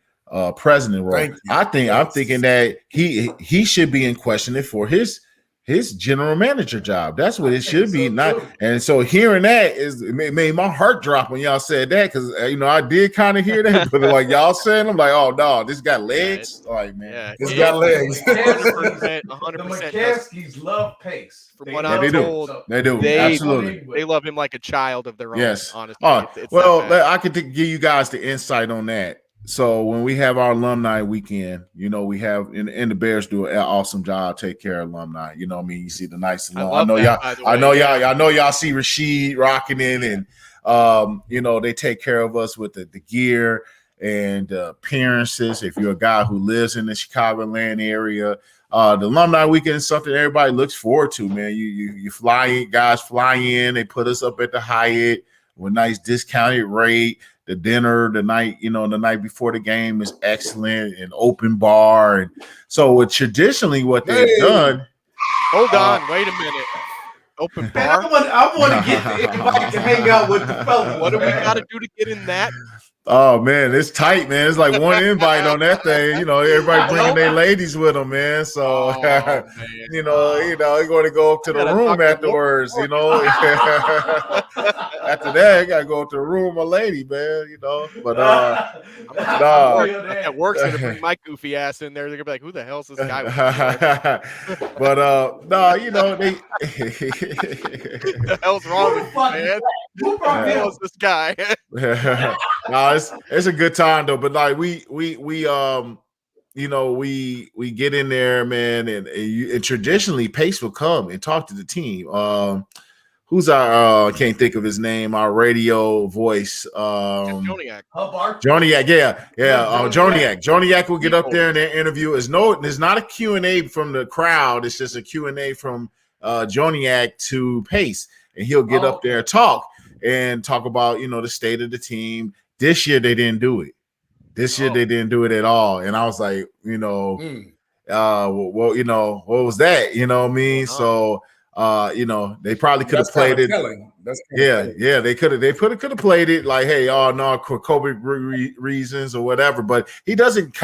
president role. I'm thinking that he should be in question for his general manager job. That's what it should be. And so hearing that it made my heart drop when y'all said that, because I did kind of hear that, but like y'all saying, I'm like, oh no, this got legs. This got legs. 100%. The McCaskies love Pace. From what I'm told, they do. Absolutely. They love him like a child of their own. Yes. Honestly. I could give you guys the insight on that. So when we have our alumni weekend, we have and the Bears do an awesome job, take care of alumni. You know what I mean? You see the nice alumni. I know y'all see Rashid rocking it, and they take care of us with the gear and appearances. If you're a guy who lives in the Chicagoland area, the alumni weekend is something everybody looks forward to, man. You fly in, guys fly in, they put us up at the Hyatt with nice discounted rate. The dinner the night before the game is excellent, and open bar. And so traditionally what they've done. Hold on, wait a minute. Open bar. I want to get the invite to hang out with the fellas. What do we got to do to get in that? Oh man, it's tight, man. It's like one invite on that thing. Everybody bringing their ladies with them, man. So you're going to go up to the room afterwards. After that, you gotta go to the room, a lady, man. But at work's gonna bring my goofy ass in there. They're gonna be like, "Who the hell's this guy?" But they. The hell's wrong with you, man? Who brought this guy? No, it's a good time though. But like we get in there, man, and traditionally Pace will come and talk to the team. Who's our I can't think of his name, our radio voice. Joniak. Joniak, yeah. Joniak. Joniak will get up there in their interview. There's not a Q&A from the crowd. It's just a Q&A from Joniak to Pace. And he'll get up there and talk about, the state of the team. This year they didn't do it. This year they didn't do it at all, and I was like, well, what was that? You know what I mean? So, they probably could have played it. They could have played it like, hey, no, for COVID reasons or whatever. But he doesn't.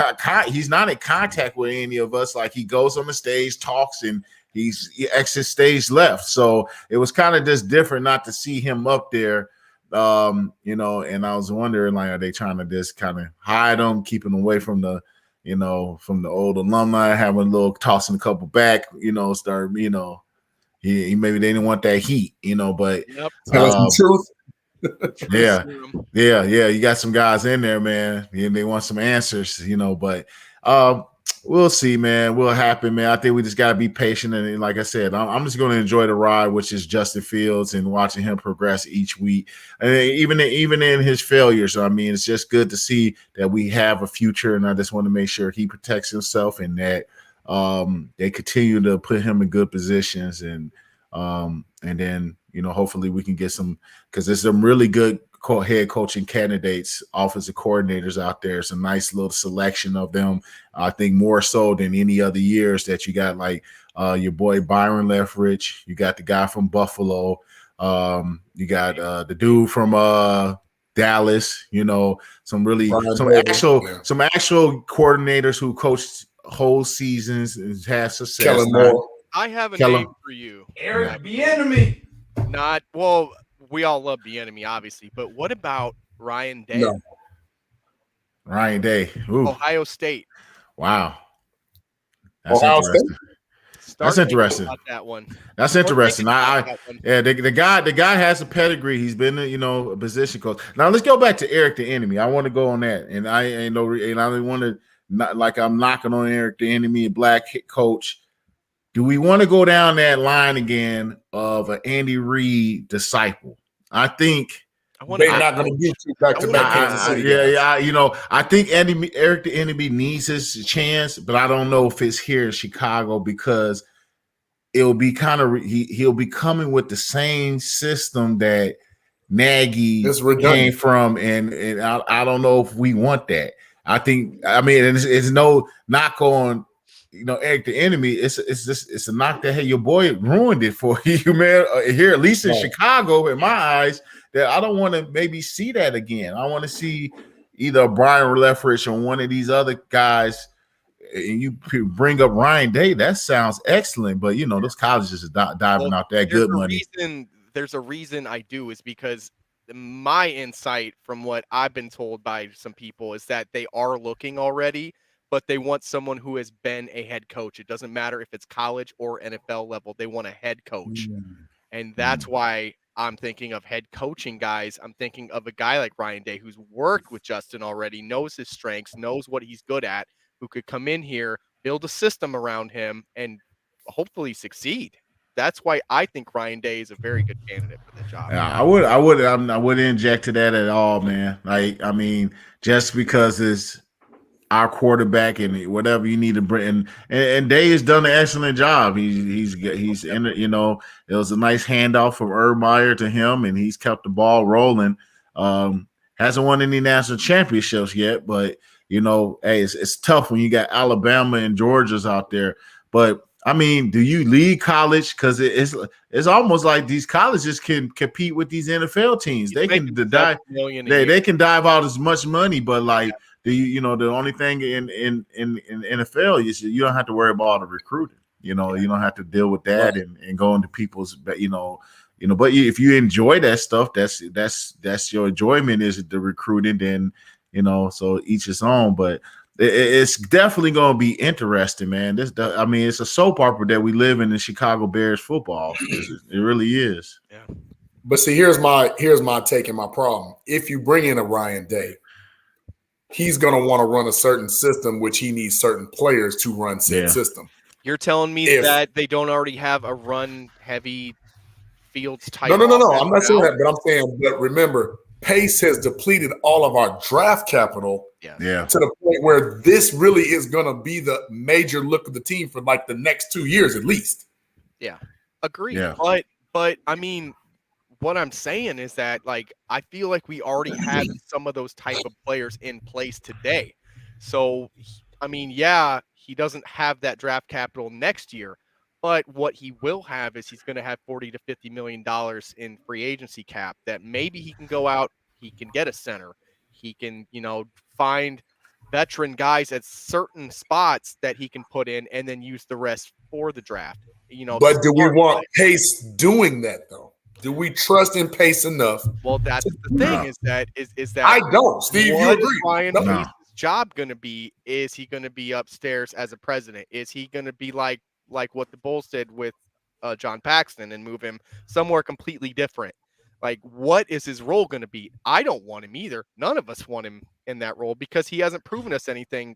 He's not in contact with any of us. Like he goes on the stage, talks, and he exits stage left. So it was kind of just different not to see him up there. And I was wondering, like, are they trying to just kind of hide him, keep him away from the from the old alumni, having a little tossing a couple back, start, he maybe they didn't want that heat, but tell us the truth. yeah. You got some guys in there, man. And they want some answers, but we'll see, man. Will happen, man. I think we just gotta be patient. And like I said, I'm just gonna enjoy the ride, which is Justin Fields, and watching him progress each week. And even in his failures, I mean, it's just good to see that we have a future. And I just want to make sure he protects himself and that they continue to put him in good positions. And then hopefully we can get some, because there's some really good head coaching candidates, offensive coordinators out there. It's a nice little selection of them. I think more so than any other years that you got, like your boy Byron Leftwich, you got the guy from Buffalo, you got the dude from Dallas, some actual coordinators who coached whole seasons and have success. Kellen Moore. I have a name for you. Eric Bieniemy. We all love Bieniemy, obviously, but what about Ryan Day? No. Ryan Day. Ooh. Ohio State. Wow. That's Ohio interesting. That's interesting. About that one. That's interesting. The guy has a pedigree. He's been a position coach. Now let's go back to Eric the Enemy. I want to go on that, and I don't want to like I'm knocking on Eric the Enemy, a black coach. Do we want to go down that line again of an Andy Reid disciple? I think they're not going to get you back-to-back Kansas City. I think Eric the Enemy needs his chance, but I don't know if it's here in Chicago, because it'll be he'll be coming with the same system that Nagy came from, and I don't know if we want that. It's no knock on Eric the Enemy. It's a knock that, hey, your boy ruined it for you, man. Here, at least in Chicago, in my eyes, that I don't want to maybe see that again. I want to see either Brian Leftwich or one of these other guys. And you bring up Ryan Day, that sounds excellent, but those colleges are diving out that good money. There's a reason I do, is because my insight from what I've been told by some people is that they are looking already, but they want someone who has been a head coach. It doesn't matter if it's college or NFL level. They want a head coach. And that's why I'm thinking of head coaching guys. I'm thinking of a guy like Ryan Day, who's worked with Justin already, knows his strengths, knows what he's good at, who could come in here, build a system around him, and hopefully succeed. That's why I think Ryan Day is a very good candidate for the job. Yeah, I wouldn't inject to that at all, man. Just because it's our quarterback and whatever you need to bring, and Day has done an excellent job. He's in it. It was a nice handoff from Urban Meyer to him, and he's kept the ball rolling. Hasn't won any national championships yet, but hey, it's tough when you got Alabama and Georgia's out there. But do you lead college? Because it's almost like these colleges can compete with these NFL teams. They can dive. They can dive out as much money, but the only thing in NFL is you don't have to worry about all the recruiting. You don't have to deal with that and go into people's. But if you enjoy that stuff, that's your enjoyment is the recruiting. Then so each its own, but. It's definitely going to be interesting, man. It's a soap opera that we live in Chicago Bears football. It really is. Yeah. But see, here's my take and my problem. If you bring in a Ryan Day, he's going to want to run a certain system, which he needs certain players to run said system. You're telling me that they don't already have a run-heavy Fields type? No. I'm not saying that, but I'm saying, but remember, Pace has depleted all of our draft capital to the point where this really is going to be the major look of the team for like the next 2 years at least. Yeah, agree. Yeah. But what I'm saying is that, like, I feel like we already have some of those type of players in place today. So, I mean, yeah, he doesn't have that draft capital next year, but what he will have is he's going to have $40 to $50 million in free agency cap that maybe he can go out, he can get a center, he can, find veteran guys at certain spots that he can put in and then use the rest for the draft. But do we want Pace doing that though? Do we trust in Pace enough? Well, that's the thing is that I don't. Steve, you what is agree? Ryan No. Pace's job going to be? Is he going to be upstairs as a president? Is he going to be like what the Bulls did with John Paxton and move him somewhere completely different? Like, what is his role going to be? I don't want him either. None of us want him in that role because he hasn't proven us anything,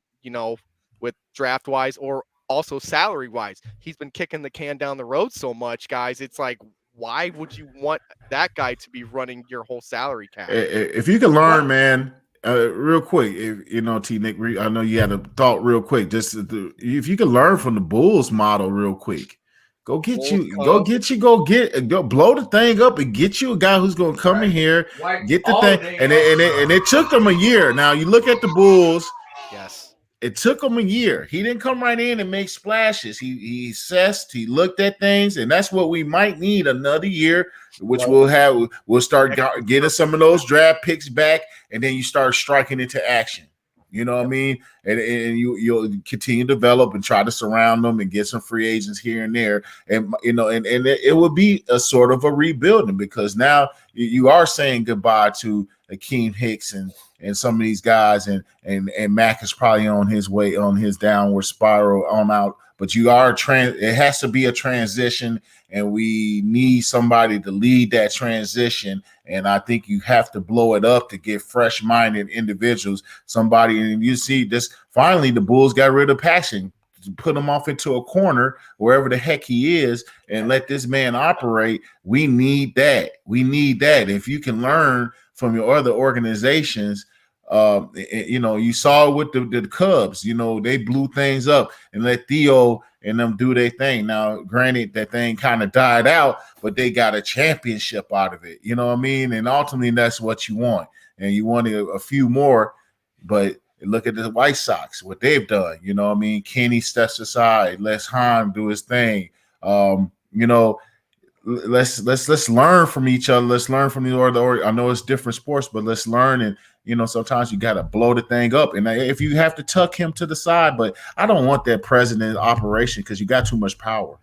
with draft wise or also salary wise. He's been kicking the can down the road so much, guys. It's like, why would you want that guy to be running your whole salary cap? If you can learn, man, real quick, T Nick, I know you had a thought real quick. Just if you can learn from the Bulls model real quick, go blow the thing up and get you a guy who's going to come in here, get the thing, and it took them a year. Now you look at the Bulls. Yes. It took him a year. He didn't come right in and make splashes. He assessed, he looked at things, and that's what we might need another year, which we'll start getting some of those draft picks back, and then you start striking into action. You know what I mean? And you'll continue to develop and try to surround them and get some free agents here and there. And and it will be a sort of a rebuilding because now you are saying goodbye to Akeem Hicks and some of these guys, and Mac is probably on his way on his downward spiral on out. But it has to be a transition, and we need somebody to lead that transition. And I think you have to blow it up to get fresh-minded individuals. Somebody, and you see this. Finally, the Bulls got rid of Paxton, put him off into a corner wherever the heck he is, and let this man operate. We need that. If you can learn from your other organizations. You saw with the Cubs, they blew things up and let Theo and them do their thing. Now, granted, that thing kind of died out, but they got a championship out of it. You know what I mean? And ultimately, that's what you want. And you want a few more, but look at the White Sox, what they've done. You know what I mean? Kenny steps aside, lets Heim do his thing. Let's learn from each other. Let's learn from the other. I know it's different sports, but let's learn. And sometimes you got to blow the thing up. And if you have to tuck him to the side, but I don't want that president operation because you got too much power.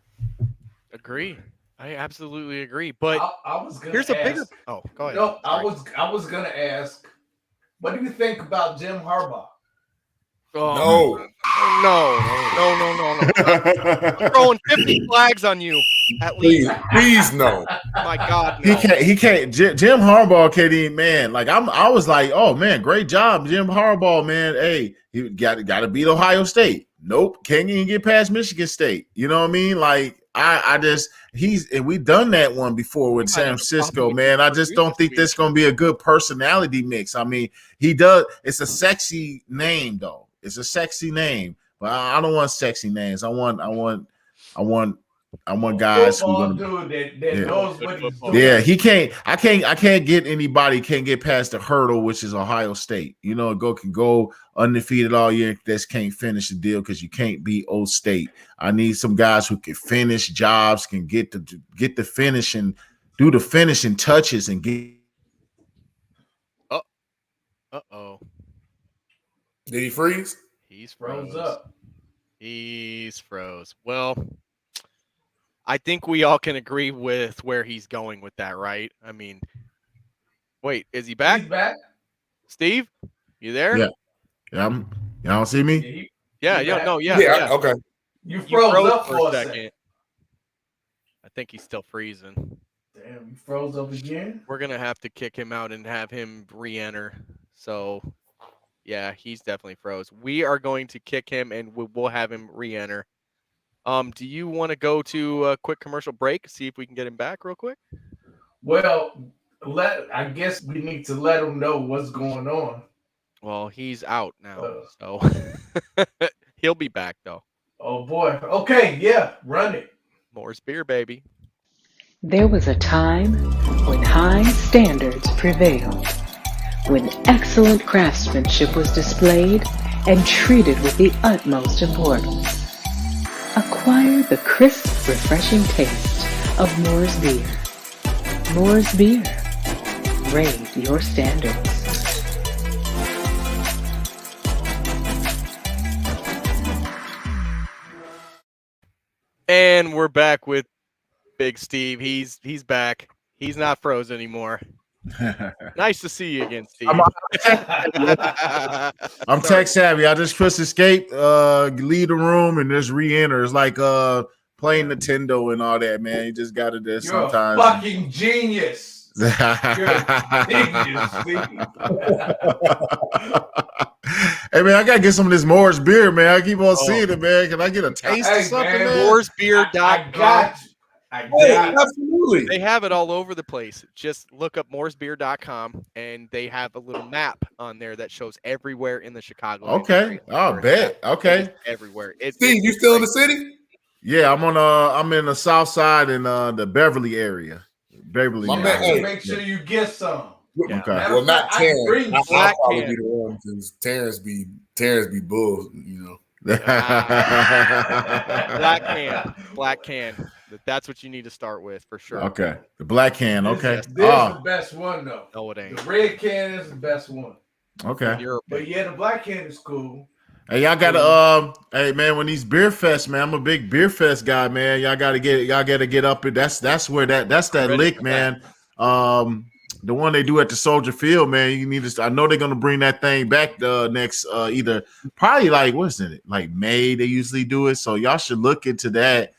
Agree. I absolutely agree. But I was gonna here's ask, a bigger. Oh, go ahead. No, I was gonna ask. What do you think about Jim Harbaugh? Oh, no. I'm throwing 50 flags on you at least. Please no. My God, no. He can't. Jim Harbaugh can't even, man. Like I was like, oh man, great job, Jim Harbaugh, man. Hey, he got to beat Ohio State. Nope, can't even get past Michigan State. You know what I mean? Like and we've done that one before with San Francisco, man. I just don't think this gonna be a good personality mix. I mean, he does. It's a sexy name though. It's a sexy name, but I don't want sexy names. I want guys who gonna dude that knows what he's doing. Yeah, he can't. I can't get anybody can't get past the hurdle, which is Ohio State. Can go undefeated all year. Just can't finish the deal because you can't beat Old State. I need some guys who can finish jobs, can get the finish and do the finishing touches and get. Uh-oh. Did he freeze? He's froze up. He's froze. Well, I think we all can agree with where he's going with that, right? I mean, wait, is he back? He's back. Steve, you there? Yeah. Y'all don't see me? Yeah. Okay. You froze up for a second. I think he's still freezing. Damn, you froze up again? We're going to have to kick him out and have him re-enter. So, yeah, he's definitely froze. We are going to kick him and we'll have him re-enter. Do you want to go to a quick commercial break, see if we can get him back real quick? Well, I guess we need to let him know what's going on. Well, he's out now, so he'll be back though. Oh boy. Okay, yeah, run it. Moore's beer, baby. There was a time when high standards prevailed, when excellent craftsmanship was displayed and treated with the utmost importance. Acquire the crisp, refreshing taste of Moore's Beer. Moore's Beer. Raise your standards. And we're back with Big Steve. He's back. He's not frozen anymore. Nice to see you again, Steve. I'm tech savvy. I just press escape, leave the room, and just re-enter. It's like playing Nintendo and all that, man. You just got to do You're sometimes. a fucking genius. You're a genius, Steve. Hey man, I gotta get some of this Moore's beer, man. I keep on seeing it, man. Can I get a taste of something, man? Mooresbeer.com. I got absolutely. They have it all over the place. Just look up mooresbeer.com and they have a little map on there that shows everywhere in the Chicago Okay, I'll bet. Okay, everywhere. Steve, you still in the city? Yeah, I'm in the South Side in the Beverly area. Beverly. area. Make sure you get some. Okay. Well, not Terrence. I'll Black probably can. be the one because Terrence be bull, you know. Black can. That's what you need to start with for sure. Okay, the black can. Okay, This is the best one though. No, it ain't. The red can is the best one. Okay. But yeah, the black can is cool. Hey, y'all gotta hey man, when these beer fests, man, I'm a big beer fest guy, man. Y'all gotta get up. That's where that's that lick, man. The one they do at the Soldier Field, man. You need to. I know they're gonna bring that thing back next either probably like what's in it like May. They usually do it, so y'all should look into that.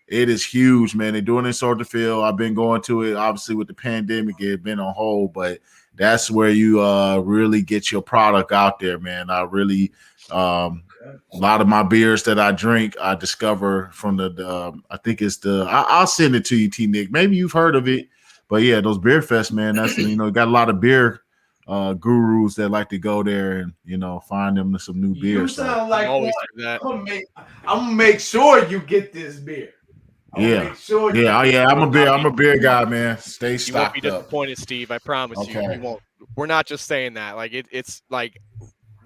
It is huge, man. They're doing it in Soldier Field. I've been going to it. Obviously, with the pandemic, it's been on hold, but that's where you really get your product out there, man. I really a lot of my beers that I drink, I discover from the I think it's I'll send it to you, T Nick. Maybe you've heard of it. But yeah, those beer fests, man, that's, got a lot of beer gurus that like to go there and, find them some new beer. You sound like always one. do that. I'm gonna make sure you get this beer. Yeah. Sure I'm a beer guy, man. Stay You won't be stocked up. disappointed, Steve. I promise you. Okay. You won't. We're not just saying that. Like it's like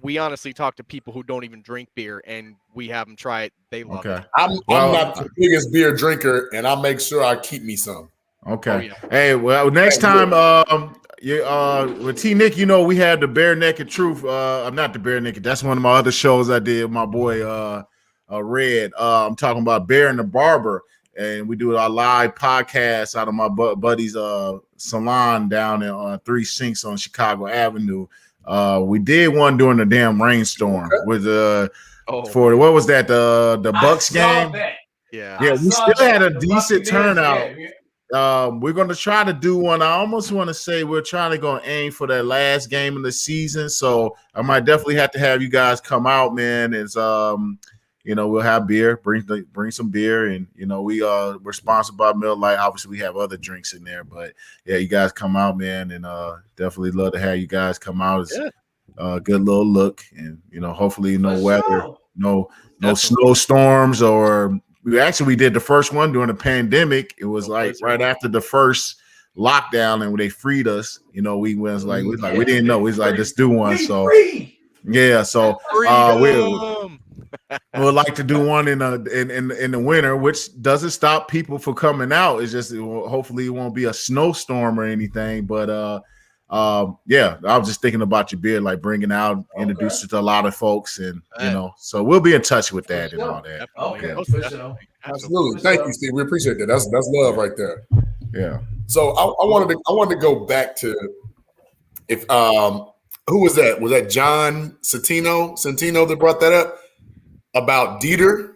we honestly talk to people who don't even drink beer, and we have them try it. They love it. I'm not the biggest beer drinker, and I make sure I keep me some. Okay. Oh, yeah. Hey, well, next time, with T Nick, we had the Bare Naked Truth. I'm not the Bare Naked. That's one of my other shows I did. My boy, Red. I'm talking about Bear and the Barber, and we do our live podcast out of my buddy's salon down in Three Sinks on Chicago Avenue. We did one during the damn rainstorm with for what was that the Bucks game? Yeah, we still had a decent turnout. We're going to try to do one. I almost want to say we're trying to go aim for that last game of the season. So I might definitely have to have you guys come out, man. It's we'll have beer, bring some beer, and we're sponsored by Miller Lite. Obviously, we have other drinks in there, but yeah, you guys come out, man, and definitely love to have you guys come out. It's a good little look, and hopefully no weather, no snowstorms or. We did the first one during the pandemic. It was like right after the first lockdown, and when they freed us, we didn't know. We was like, let's do one. So yeah, so we would like to do one in the winter, which doesn't stop people from coming out. It's just hopefully it won't be a snowstorm or anything. But I was just thinking about your beer, like bringing out, introduce it to a lot of folks, and so we'll be in touch with that and all that. Okay, Absolutely. Thank you, Steve. We appreciate that. That's love right there. Yeah. So I wanted to go back to if who was that? Was that John Santino that brought that up about Dieter?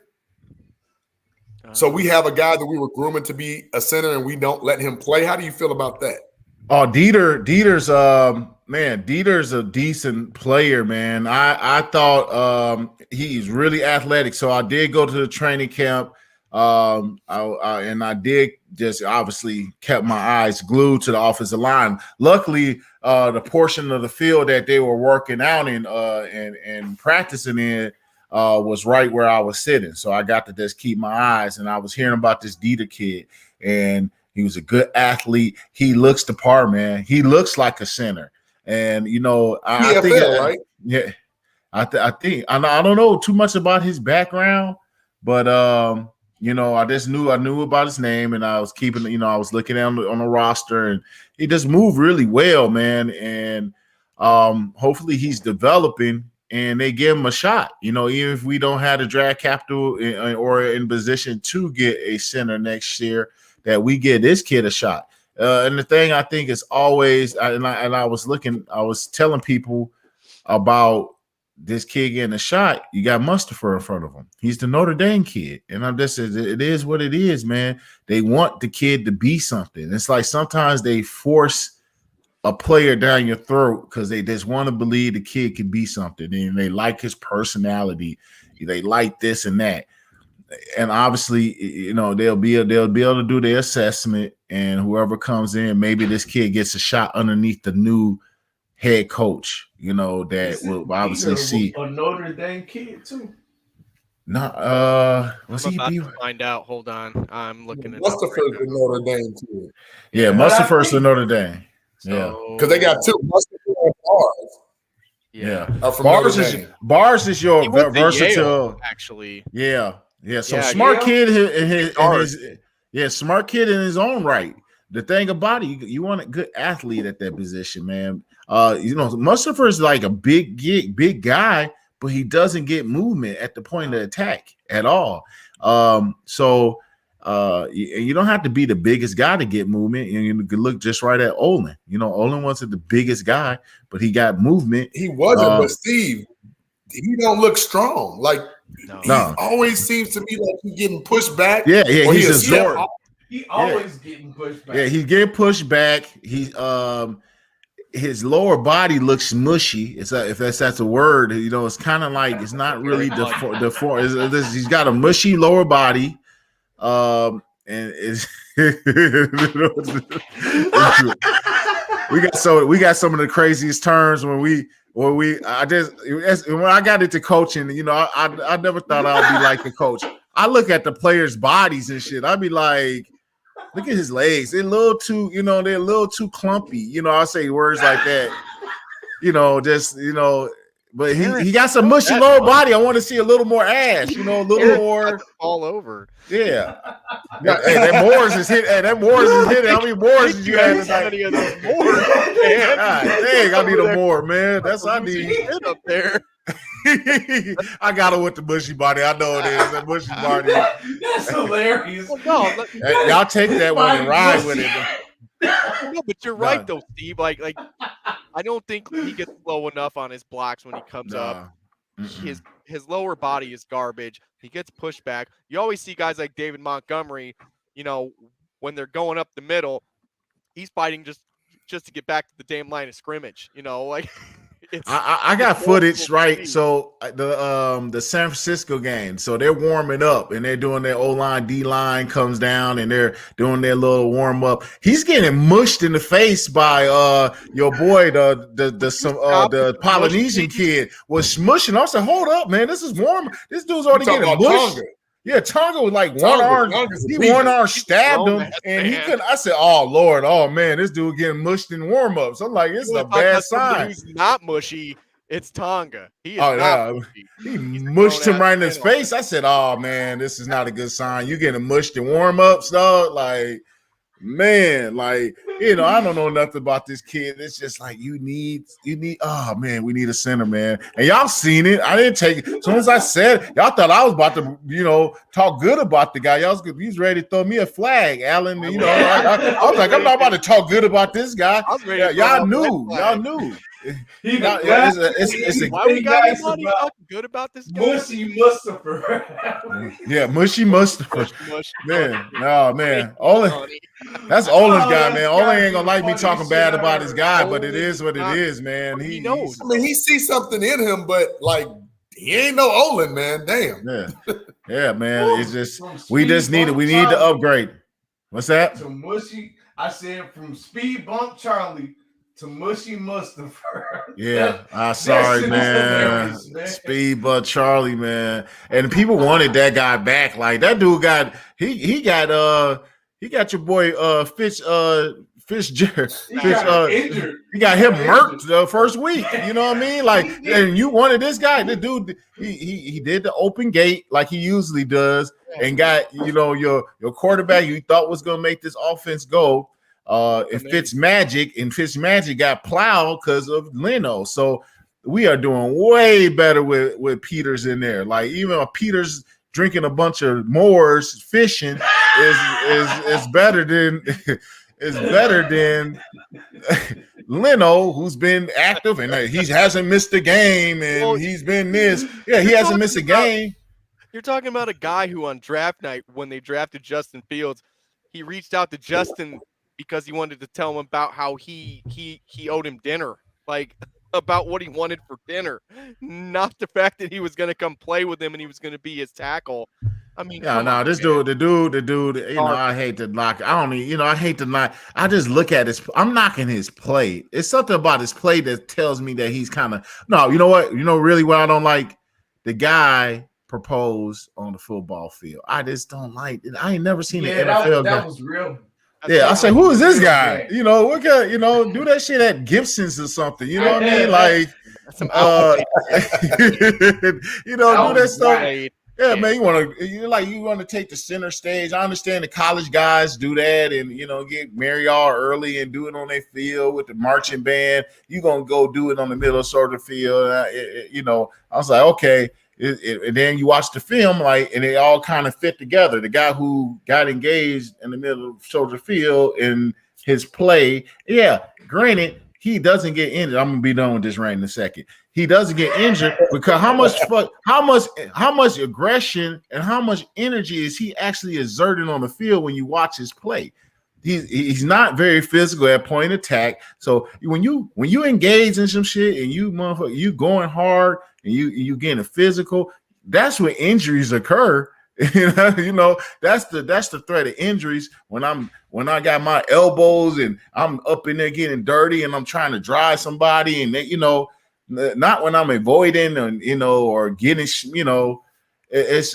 So we have a guy that we were grooming to be a center, and we don't let him play. How do you feel about that? Oh, Dieter's Dieter's a decent player, man. I thought he's really athletic. So I did go to the training camp. I did just obviously kept my eyes glued to the offensive line. Luckily, the portion of the field that they were working out in and practicing in was right where I was sitting. So I got to just keep my eyes, and I was hearing about this Dieter kid. And He was a good athlete. He looks the part, man. He looks like a center. And I think, right? Yeah, I think I don't know too much about his background, but I knew about his name, and I was keeping, I was looking on the roster, and he just moved really well, man. And hopefully he's developing, and they give him a shot. Even if we don't have the draft capital or in position to get a center next year, that we give this kid a shot. And the thing I think is always, I was telling people about this kid getting a shot. You got Mustafa in front of him. He's the Notre Dame kid. And it is what it is, man. They want the kid to be something. It's like sometimes they force a player down your throat because they just want to believe the kid can be something, and they like his personality. They like this and that. And obviously, they'll be able to do their assessment, and whoever comes in, maybe this kid gets a shot underneath the new head coach, that will obviously see a Notre Dame kid too. No, was I'm he? about to find out. Hold on, I'm looking at Mustafa's the Notre Dame kid. Yeah, Mustafa's the Notre Dame. Yeah, because they got two. Mustafa and Bars. Yeah, Bars is your versatile. Yale, actually. Yeah. So smart kid smart kid in his own right. The thing about it, you want a good athlete at that position, man. Mustafa is like a big guy, but he doesn't get movement at the point of attack at all. So you don't have to be the biggest guy to get movement. And you can look just right at Olin. Olin wasn't the biggest guy, but he got movement. He wasn't, but Steve, he don't look strong. Like he always seems to be like he's getting pushed back. Yeah, he's absorbed. He always getting pushed back. Yeah, he's getting pushed back. His lower body looks mushy. If that's a word, it's kind of like it's not really he's got a mushy lower body, and it's we got some of the craziest terms when I got into coaching. I never thought I'd be like the coach. I look at the players' bodies and shit. I'd be like, look at his legs. They're a little too, they're a little too clumpy. I say words like that. But he got some mushy lower body. I want to see a little more ass, a little more all over. Yeah. Hey, that Moores is hitting. How many Moores did you have tonight? Any of those Moores, man? God dang, I need a more, man. That's what I need. Up there. I got it with the mushy body. I know it is. That mushy body. That's hilarious. Well, no, hey, y'all take that one and ride with it. No, but you're right though, Steve. Like I don't think he gets low enough on his blocks when he comes up. His lower body is garbage. He gets pushed back. You always see guys like David Montgomery, when they're going up the middle, he's fighting just to get back to the damn line of scrimmage. I got footage, right? So the San Francisco game, so they're warming up and they're doing their O-line, D-line comes down and they're doing their little warm up. He's getting mushed in the face by your boy, the Polynesian kid was smushing. I said, hold up, man, this is warm. This dude's already getting mushed. Tonga. Yeah, Tonga was like one arm stabbed him, and he couldn't. I said, "Oh Lord, oh man, this dude getting mushed in warm ups." I'm like, "It's a bad sign." Who's not mushy? It's Tonga. He is not mushy. He mushed him right in his face. I said, "Oh man, this is not a good sign. You getting mushed in warm ups, dog." Like, man, I don't know nothing about this kid. It's just like you need. Oh man, we need a center, man. And y'all seen it. I didn't take it. As soon as I said it, y'all thought I was about to, talk good about the guy. He's ready to throw me a flag, Alan. I was like, I'm not about to talk good about this guy. Y'all knew. Why we got anybody talking good about this guy? Mushy Mustafa. Yeah, mushy Mustafa. Man. Olin, that's Olin's guy, man. Olin ain't gonna like me talking bad about his guy, but it is what it is, man. He knows. I mean, he sees something in him, but like he ain't no Olin, man. Damn. Yeah, man. It's just we need to upgrade. What's that? To mushy, I said from Speed Bump Charlie to mushy Mustafa. Yeah, sorry, man. Speed Bump Charlie, man. And people wanted that guy back. Like that dude got he got He got your boy Fitzgerald. He got injured. He got him murked the first week. You know what I mean? Like, and you wanted this guy. The dude, he did the open gate like he usually does, and got your quarterback you thought was gonna make this offense go. If Fitzmagic got plowed because of Leno. So we are doing way better with Peters in there. Like even Peters drinking a bunch of Moors fishing is better than Leno, who's been active and he hasn't missed a game and he's been this. Yeah, he hasn't missed a game. You're talking about a guy who on draft night, when they drafted Justin Fields, he reached out to Justin because he wanted to tell him about how he owed him dinner, like about what he wanted for dinner, not the fact that he was going to come play with him and he was going to be his tackle. I mean, the dude, I hate to knock. I hate to knock. I just look at his. I'm knocking his play. It's something about his play that tells me that he's kind of no. You know what? Really what I don't like. The guy proposed on the football field. I just don't like it. I ain't never seen an NFL guy. That was real. I say, who is this guy? What kind? Do that shit at Gibson's or something. You know what I mean? Like, some do that stuff. Right. Yeah, man, you want to take the center stage. I understand the college guys do that and get married all early and do it on their field with the marching band. You gonna go do it on the middle of the field. I was like, okay. And then you watch the film, and they all kind of fit together. The guy who got engaged in the middle of Soldier Field in his play, granted, he doesn't get injured. I'm gonna be done with this rant in a second. He doesn't get injured because how much aggression and how much energy is he actually exerting on the field when you watch his play? He's not very physical at point of attack. So when you engage in some shit and you going hard and you getting physical, that's when injuries occur. That's the threat of injuries when I got my elbows and I'm up in there getting dirty and I'm trying to drive somebody and they, not when I'm avoiding and or getting it's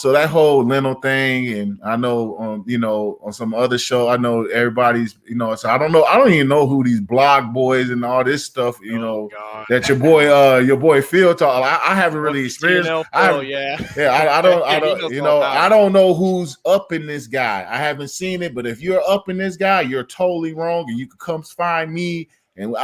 so that whole Leno thing, and I know on some other show, I know everybody's so I don't even know who these blog boys and all this stuff that your boy Phil talk. I haven't really experienced. I don't know who's up in this guy. I haven't seen it, but if you're up in this guy, you're totally wrong, and you can come find me, and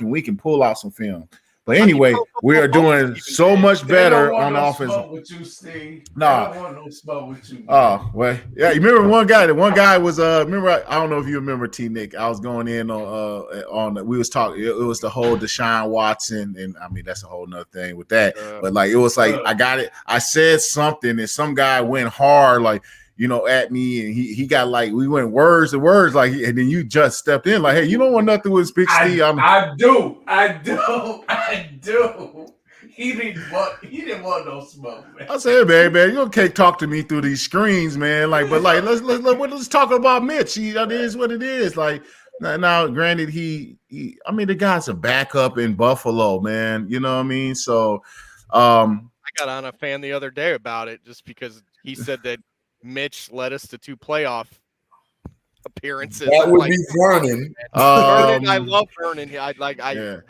we can pull out some film. But anyway, we are doing so much better on the offensive. Nah, I want no smoke with you. Oh well, yeah. You remember one guy? One guy was remember? I don't know if you remember T. Nick. I was going in on we was talking. It was the whole Deshaun Watson, and I mean that's a whole nother thing with that. But it was I got it. I said something, and some guy went hard at me, and he got we went words to words, and then you just stepped in hey, you don't want nothing with Big Steve. I do. He didn't want no smoke, man. I said, man, you can't talk to me through these screens, man. Let's talk about Mitch. It is what it is. Now, granted, the guy's a backup in Buffalo, man. You know what I mean? So, I got on a fan the other day about it just because he said that Mitch led us to 2 playoff appearances. That would be Vernon. Vernon, I love Vernon. I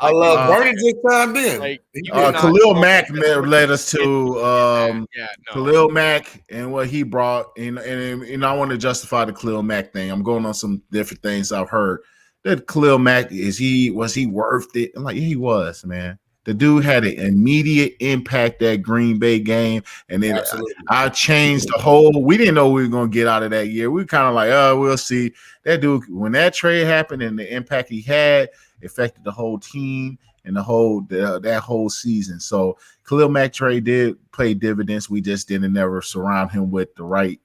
love Vernon just chimed in. Khalil Mack led us to Khalil Mack and what he brought. And I want to justify the Khalil Mack thing. I'm going on some different things I've heard. That Khalil Mack, was he worth it? I'm he was, man. The dude had an immediate impact that Green Bay game, and then I changed the whole. We didn't know we were going to get out of that year. We kind of we'll see. That dude, when that trade happened and the impact he had, affected the whole team and that whole season. So Khalil Mack trade did play dividends. We just didn't never surround him with the right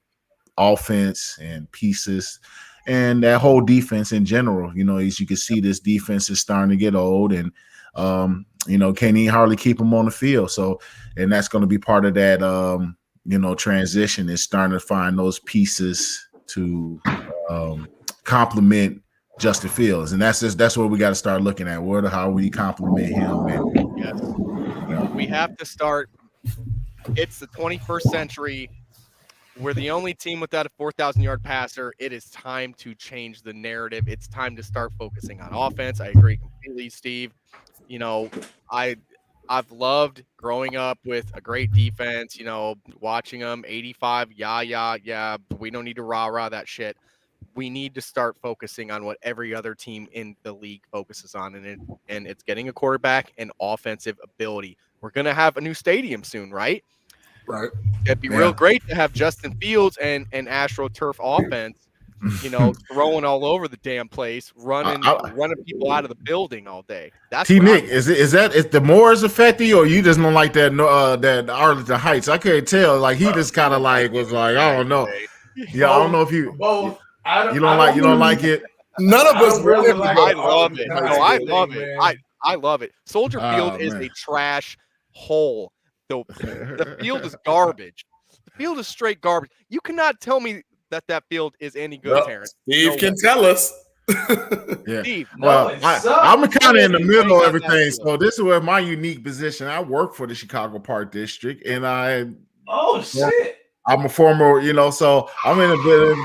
offense and pieces. And that whole defense in general, as you can see, this defense is starting to get old, and can't even hardly keep them on the field. So, and that's going to be part of that, transition is starting to find those pieces to complement Justin Fields. And that's what we got to start looking at. How we complement him. And, yes. We have to start. It's the 21st century. We're the only team without a 4,000-yard passer. It is time to change the narrative. It's time to start focusing on offense. I agree completely, Steve. You know, I've loved growing up with a great defense, watching them 85, yeah. We don't need to rah-rah that shit. We need to start focusing on what every other team in the league focuses on, and it's getting a quarterback and offensive ability. We're going to have a new stadium soon, right? Right. It'd be real great to have Justin Fields and AstroTurf offense, throwing all over the damn place, running people out of the building all day. That's T. what Nick, is the Moors affecting you, or you just don't like that that Arlington Heights? I couldn't tell. Like he just kind of like was like, I don't know. Yeah, I don't know if you both. You don't like it. None of us really like I love it. Arlington No, I Heights love thing, it. man. I love it. Soldier Field is man. a trash hole. The field is garbage. The field is straight garbage. You cannot tell me that field is any good, Well, Terrence. Steve No can way. tell us. Yeah. Steve, Well, I'm kind of in the middle of Playing on that everything, field. so this is where my unique position. I work for the Chicago Park District, and Oh shit! I'm a former, so I'm in a bit of.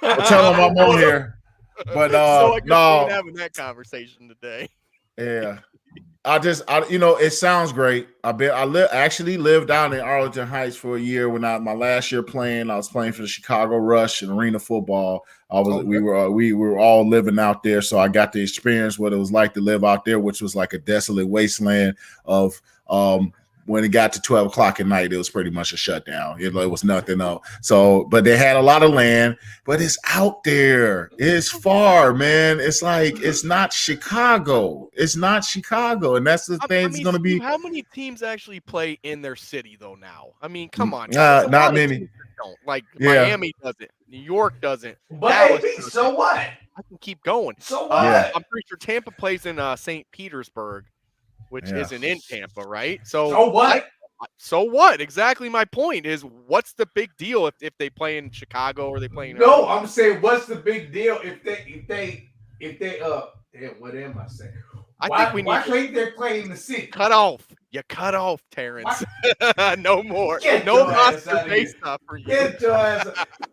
I'll tell them I'm on here, but so I guess we no, ain't having that conversation today. yeah. It sounds great. I actually lived down in Arlington Heights for a year when my last year playing. I was playing for the Chicago Rush and arena football. We were all living out there, so I got to experience what it was like to live out there, which was like a desolate wasteland of when it got to 12 o'clock at night, it was pretty much a shutdown. It was nothing else. So, but they had a lot of land, but it's out there. It's far, man. It's like, it's not Chicago. It's not Chicago. And that's the thing. It's going to be. How many teams actually play in their city, though, now? I mean, come on. There's a lot Not of many. teams that don't. Like, Yeah. Miami doesn't. New York doesn't. But Dallas AB, doesn't. so what? I can keep going. So what? I'm pretty sure Tampa plays in St. Petersburg, which Yeah. isn't in Tampa, right? So what? So what? Exactly my point is, what's the big deal if they play in Chicago or they play in? No, I'm saying, what's the big deal if they what am I saying? Why can't they play in the city? Cut off. You cut off, Terrence. No more. Get No your ass Oscar out of base here. stuff for you. Get your ass.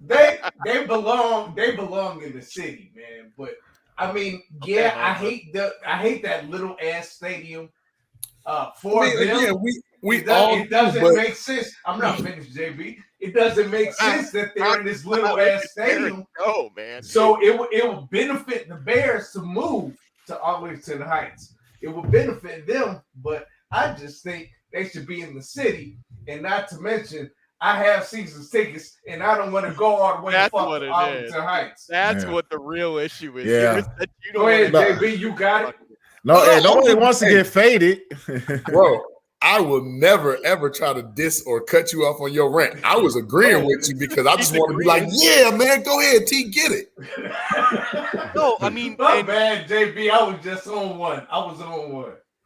They belong in the city, man. But I mean, yeah, I hate that little ass stadium. For them, it doesn't make sense. I'm not finished, JB. It doesn't make sense that they're in this little ass stadium. Oh man! So it will benefit the Bears to move to all the way to the Heights. It will benefit them, but I just think they should be in the city. And not to mention, I have season tickets, and I don't want to go all the way to Arlington Heights. That's what the real issue is. Yeah. You Go ahead, JB. You got it. No, nobody wants to get faded. Bro, I will never, ever try to diss or cut you off on your rant. I was agreeing with you because I just want to be like, yeah, man, go ahead, T, get it. No, I mean, my bad, JB. I was just on one.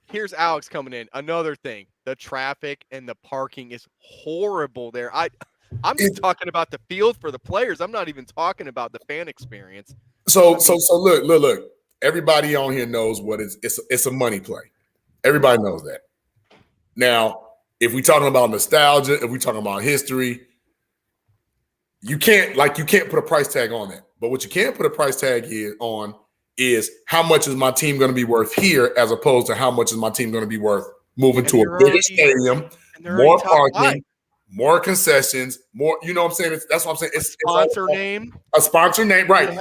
Here's Alex coming in. Another thing, the traffic and the parking is horrible there. I'm just talking about the field for the players. I'm not even talking about the fan experience. So look. Everybody on here knows what it's a money play. Everybody knows that. Now, if we're talking about nostalgia, if we're talking about history, you can't put a price tag on that. But what you can put a price tag on is how much is my team going to be worth here, as opposed to how much is my team going to be worth moving to a bigger stadium, more parking, more concessions, more. You know what I'm saying? That's what I'm saying. It's sponsor name, a sponsor name, right?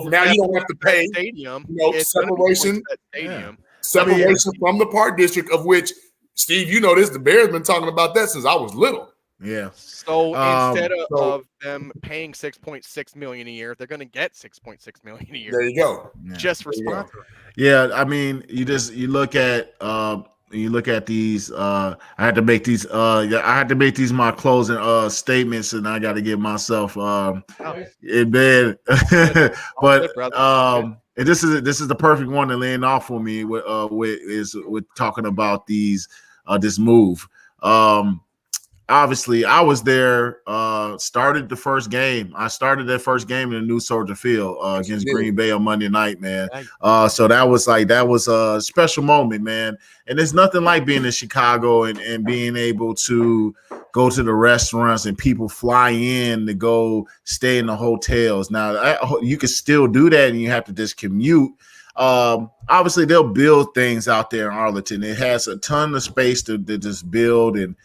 Now you don't have to pay. Stadium, separation from the park district, of which, Steve, you know this. The Bears been talking about that since I was little. Yeah. So instead of them paying $6.6 million a year, they're going to get $6.6 million a year. There you go. Just for sponsoring. Yeah, I mean, you look at these. I had to make these. I had to make these my closing statements, and I got to get myself in bed. But and this is the perfect one to land off for me with talking about these this move. Obviously, I was there. Started the first game. I started that first game in the new Soldier Field against Green Bay on Monday night, man. So that was a special moment, man. And there's nothing like being in Chicago and being able to go to the restaurants and people fly in to go stay in the hotels. Now, you can still do that and you have to just commute. Obviously, they'll build things out there in Arlington. It has a ton of space to just build and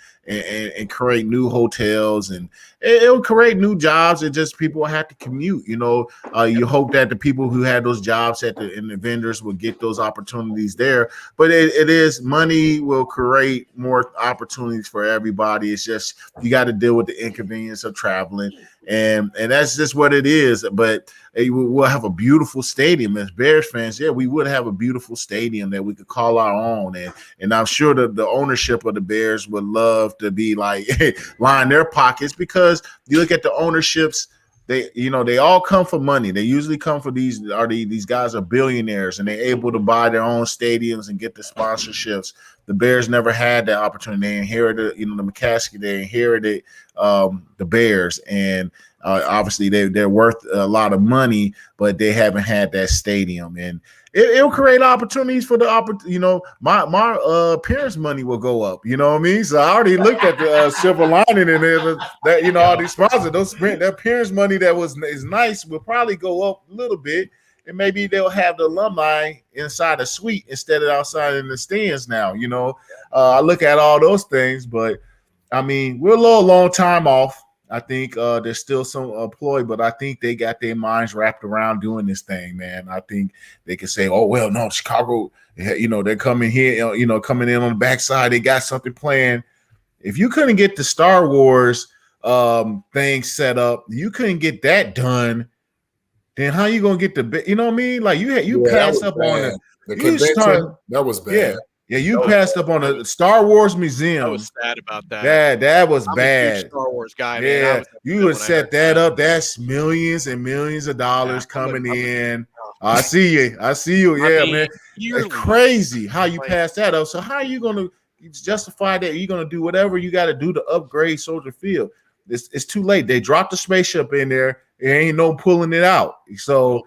create new hotels, and it'll create new jobs. And just people have to commute. You hope that the people who had those jobs and the vendors will get those opportunities there. But it is money will create more opportunities for everybody. It's just you got to deal with the inconvenience of traveling, and that's just what it is. But we'll have a beautiful stadium as Bears fans. Yeah, we would have a beautiful stadium that we could call our own, and I'm sure that the ownership of the Bears would love to be like line their pockets, because you look at the ownerships. They all come for money. They usually come for these guys are billionaires and they're able to buy their own stadiums and get the sponsorships. The Bears never had that opportunity. They inherited, the McCaskey, they inherited the Bears, and obviously they're worth a lot of money, but they haven't had that stadium, and it'll create opportunities for my parents' money will go up. You know what I mean? So I already looked at the silver lining in there that all these sponsors, their parents' money that is nice will probably go up a little bit, and maybe they'll have the alumni inside the suite instead of outside in the stands now. I look at all those things, but I mean, we're a long time off. I think there's still some employed, but I think they got their minds wrapped around doing this thing, man. I think they can say, oh, well, no, Chicago, they're coming here, coming in on the backside. They got something planned. If you couldn't get the Star Wars thing set up, you couldn't get that done, then how you going to get the, you know what I mean? Like you passed up on the convention. That was bad. Yeah, you passed up on a Star Wars museum. I was sad about that. That was I'm bad. a huge Star Wars guy, yeah, man. you would set that up. That's millions and millions of dollars coming in. I see you. Yeah, man. It's crazy how you pass that up. So how are you going to justify that? You're going to do whatever you got to do to upgrade Soldier Field. It's too late. They dropped the spaceship in there. There ain't no pulling it out. So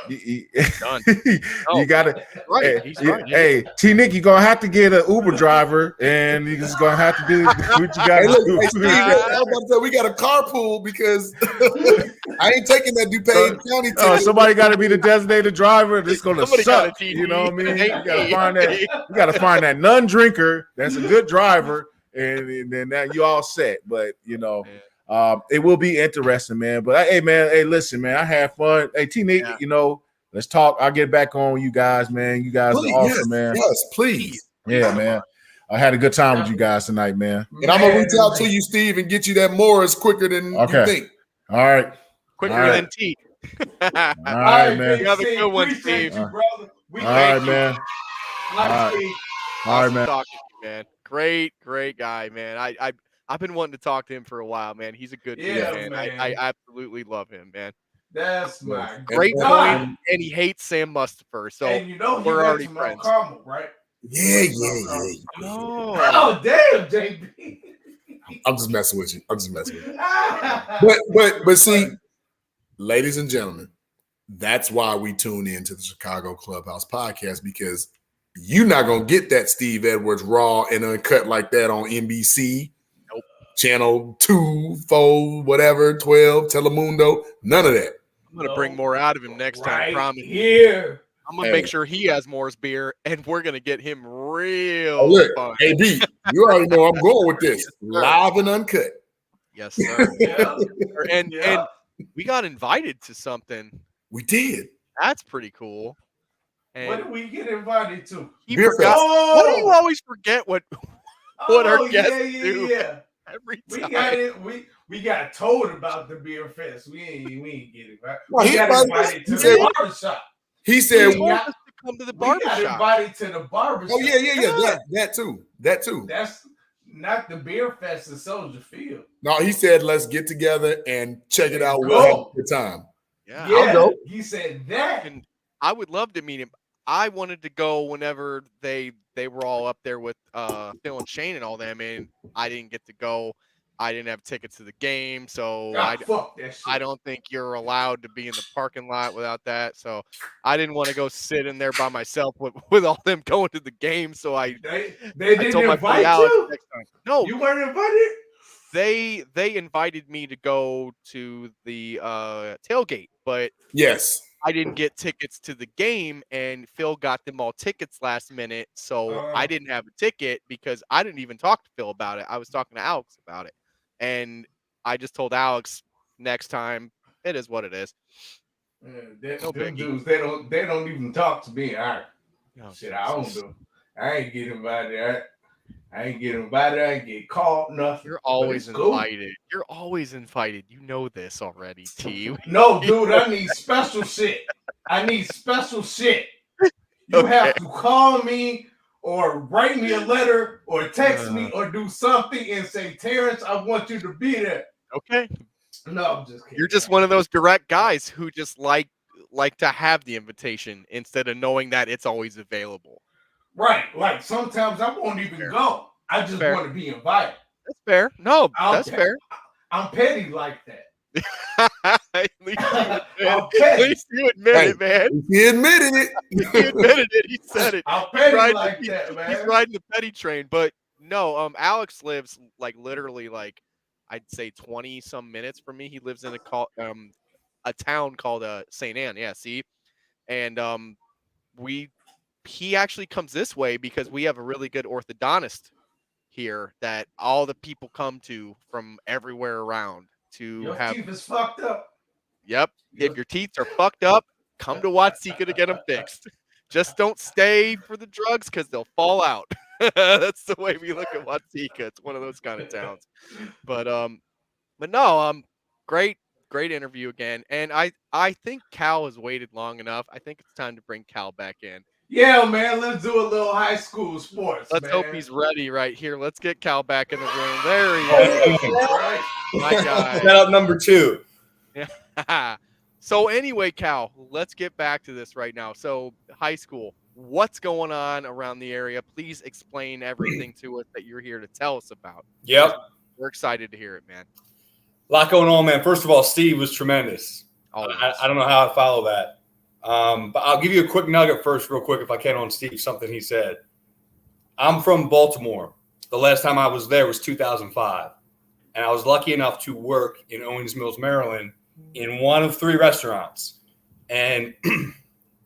you gotta hey T Nick, you're gonna have to get an Uber driver, and you're just gonna have to do what you gotta do. Hey, Steve, I was about to say we got a carpool because I ain't taking that DuPage County ticket. Somebody got to be the designated driver. This gonna suck. You know what I mean? You gotta find that non-drinker that's a good driver, and then now you all set. But it will be interesting, man. But hey, listen, man, I had fun. Hey, T Nick, let's talk. I'll get back on you guys, man. You guys are awesome, man. Yes, please. Yeah, man. I had a good time with you guys tonight, man. And I'm gonna reach out to you, Steve, and get you that Morris quicker than you think. All right. Quicker than T. All right, man. You have a good one, Steve. All right, man. All right, man. Talking to you, man. Great guy, man. I've been wanting to talk to him for a while, man. He's a good dude, man. I absolutely love him, man. That's my great point. And he hates Sam Mustipher, so we're already friends. Carmel, right? Yeah. Oh, damn, JB. I'm just messing with you. But see, ladies and gentlemen, that's why we tune in to the Chicago Clubhouse podcast, because you're not gonna get that Steve Edwards raw and uncut like that on NBC. Channel 2, 4, whatever, 12, Telemundo, none of that. I'm going to bring more out of him next time, promise. Here. I'm going to make sure he has Moore's beer, and we're going to get him real fun. AB, you already know I'm going with this. Live and uncut. Yes, sir. And we got invited to something. We did. That's pretty cool. And what did we get invited to? He forgot. Why do you always forget what our guests do? Yeah. Every time. We got it. We got told about the beer fest. We ain't get it right. Well, we got invited to the barbershop. He said he told us to come to the barbershop. We got invited to the barbershop. Oh yeah. That too. That's not the beer fest at Soldier Field. No, he said let's get together and check it out. We'll have a good time. Yeah, I'll go. He said that. And I would love to meet him. I wanted to go whenever they were all up there with Phil and Shane and all them, and I didn't get to go. I didn't have tickets to the game, so fuck that shit. I don't think you're allowed to be in the parking lot without that. So I didn't want to go sit in there by myself with all them going to the game. So they didn't invite you. No, you weren't invited. they invited me to go to the tailgate, but Yes. I didn't get tickets to the game, and Phil got them all tickets last minute, so I didn't have a ticket because I didn't even talk to Phil about it. I was talking to Alex about it, and I just told Alex, next time, it is what it is. No them biggie. dudes, they don't even talk to me. All right. Oh, Shit, I don't do. I ain't getting invited. I ain't getting invited. I ain't get called nothing. You're but always it's cool. invited. You're always invited. You know this already, T. No, dude, I need special shit. I need special shit. You have to call me or write me a letter or text me or do something and say, Terrence, I want you to be there. Okay. No, I'm just kidding. You're just one of those direct guys who just like to have the invitation instead of knowing that it's always available. Right. Like sometimes I won't even go. I just want to be invited. That's fair. No, that's fair. I'm petty like that. At least you admit it, man. He admitted it. He admitted it. He said it. I'm petty like that, man. He's riding the petty train. But no, Alex lives like literally like I'd say 20 some minutes from me. He lives in a town called St. Anne. Yeah, see? And he actually comes this way because we have a really good orthodontist here that all the people come to from everywhere around to Your have. teeth is fucked up. Yep. If your teeth are fucked up, come to Watsika to get them fixed. Just don't stay for the drugs because they'll fall out. That's the way we look at Watsika. It's one of those kind of towns. But no, great interview again. And I think Cal has waited long enough. I think it's time to bring Cal back in. Yeah, man, let's do a little high school sports. Let's man. hope he's ready right here. Let's get Cal back in the room. There he is. My guy. Setup number 2. Yeah. So anyway, Cal, let's get back to this right now. So high school, what's going on around the area? Please explain everything to us that you're here to tell us about. Yep. We're excited to hear it, man. A lot going on, man. First of all, Steve was tremendous. I don't know how I follow that. But I'll give you a quick nugget first, real quick, if I can, on Steve, something he said. I'm from Baltimore. The last time I was there was 2005. And I was lucky enough to work in Owings Mills, Maryland, in one of 3 restaurants. And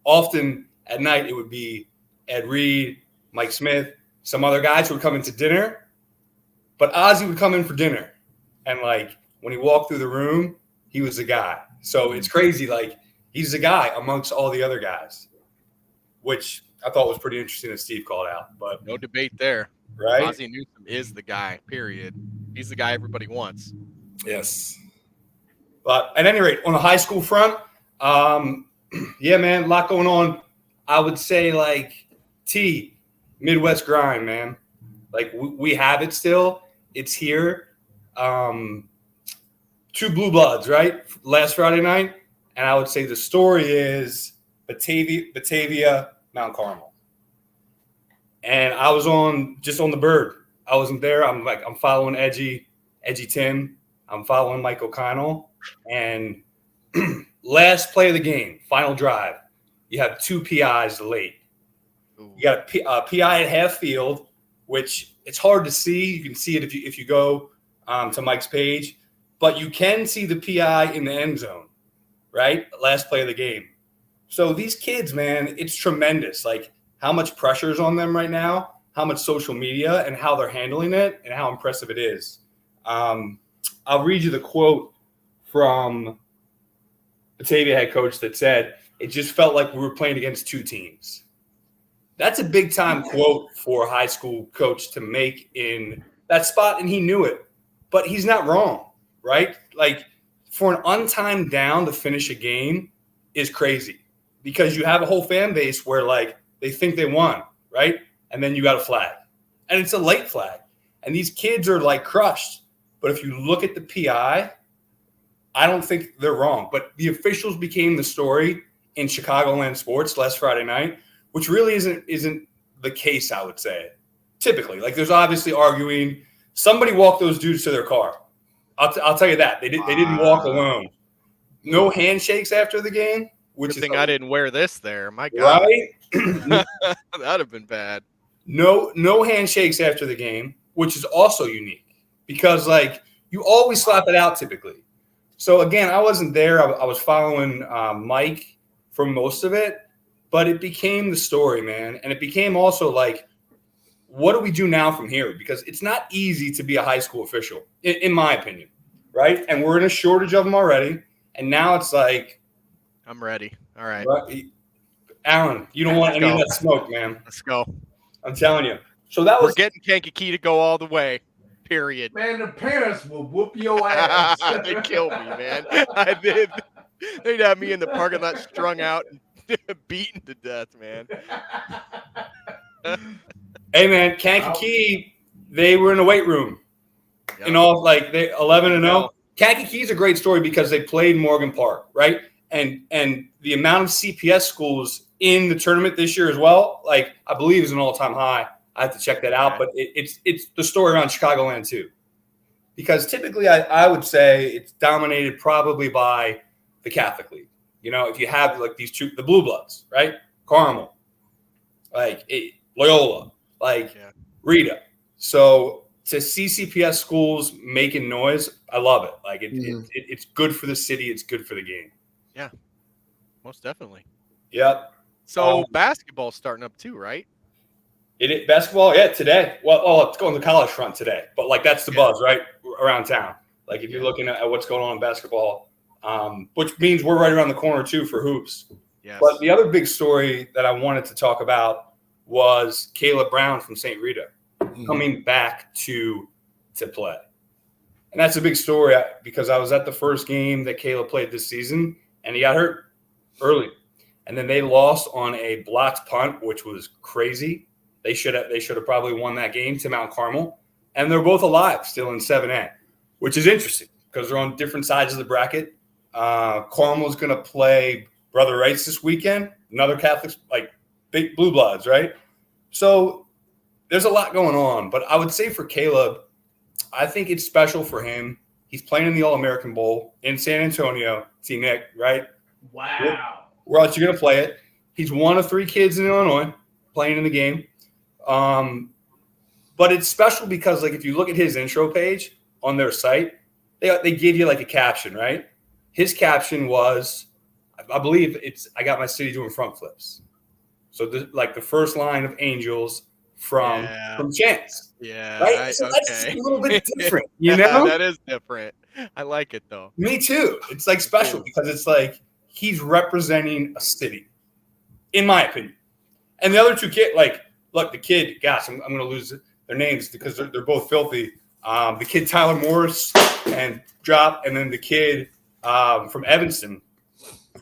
often at night, it would be Ed Reed, Mike Smith, some other guys who would come into dinner. But Ozzy would come in for dinner. And, like, when he walked through the room, he was the guy. So it's crazy, like, he's the guy amongst all the other guys, which I thought was pretty interesting that Steve called out. But no debate there. Right? Ozzie Newsome is the guy, period. He's the guy everybody wants. Yes. But at any rate, on the high school front, yeah, man, a lot going on. I would say, like, Midwest grind, man. Like, we have it still. It's here. 2 Blue Bloods, right? Last Friday night. And I would say the story is Batavia, Mount Carmel. And I was just on the bird. I wasn't there. I'm following Edgy Tim. I'm following Mike O'Connell. And last play of the game, final drive, you have 2 PIs late. You got a PI at half field, which it's hard to see. You can see it if you go to Mike's page. But you can see the PI in the end zone, right? Last play of the game. So these kids, man, it's tremendous. Like, how much pressure is on them right now, how much social media and how they're handling it, and how impressive it is. I'll read you the quote from Batavia head coach that said, "It just felt like we were playing against 2 teams." That's a big-time quote for a high school coach to make in that spot, and he knew it. But he's not wrong, right? Like, for an untimed down to finish a game is crazy because you have a whole fan base where, like, they think they won, right? And then you got a flag. And it's a late flag. And these kids are, like, crushed. But if you look at the PI, I don't think they're wrong. But the officials became the story in Chicagoland sports last Friday night, which really isn't the case, I would say. Typically. Like, there's obviously arguing. Somebody walked those dudes to their car. I'll tell you that. They didn't walk alone. No handshakes after the game. Good thing I didn't wear this there. My God. Right? That'd have been bad. No handshakes after the game, which is also unique because, like, You always slap it out typically. So again, I wasn't there. I was following Mike for most of it, but it became the story, man. And it became also like, what do we do now from here? Because it's not easy to be a high school official, in my opinion, right? And we're in a shortage of them already. And now it's like, I'm ready. All right. Alan, you don't want any of that smoke, man. Let's go. I'm telling you. So that We're was getting Kankakee to go all the way. Period. Man, the parents will whoop your ass. They kill me, man. They'd have me in the parking lot strung out and beaten to death, man. Hey, man, Kankakee, they were in the weight room. Yep. You know, like they 11-0. Kankakee's a great story because they played Morgan Park, right? And the amount of CPS schools in the tournament this year as well, like I believe is an all-time high. I have to check that out, but it's the story around Chicagoland too. Because typically I would say it's dominated probably by the Catholic League. You know, if you have like these two, the Blue Bloods, right? Carmel, like Loyola, like Rita. So to see CPS schools making noise, I love it. Like it's good for the city. It's good for the game. Yeah, most definitely. Yep. So basketball's starting up too, right? Basketball, yeah, today. Well, it's going to the college front today, but like that's the buzz, right, around town. Like if you're looking at what's going on in basketball, which means we're right around the corner too for hoops. Yes. But the other big story that I wanted to talk about was Caleb Brown from St. Rita coming back to play, and that's a big story because I was at the first game that Caleb played this season, and he got hurt early, and then they lost on a blocked punt, which was crazy. They should have probably won that game to Mount Carmel, and they're both alive still in 7A, which is interesting because they're on different sides of the bracket. Carmel's going to play Brother Rice this weekend, another Catholic, like big Blue Bloods, right? So there's a lot going on, but I would say for Caleb, I think it's special for him. He's playing in the All-American Bowl in San Antonio, T. Nick, right? Wow. Where else you going to play it? He's one of 3 kids in Illinois playing in the game. But it's special because, like, if you look at his intro page on their site, they give you like a caption, right? His caption was, I believe I got my city doing front flips. So the first line of Angels from Chance. Yeah. Right? So that's a little bit different, you know? That is different. I like it though. Me too. It's like special because it's like he's representing a city, in my opinion. And the other 2 kids, like, look, the kid, gosh, I'm going to lose their names because they're both filthy. The kid Tyler Morris and then the kid from Evanston,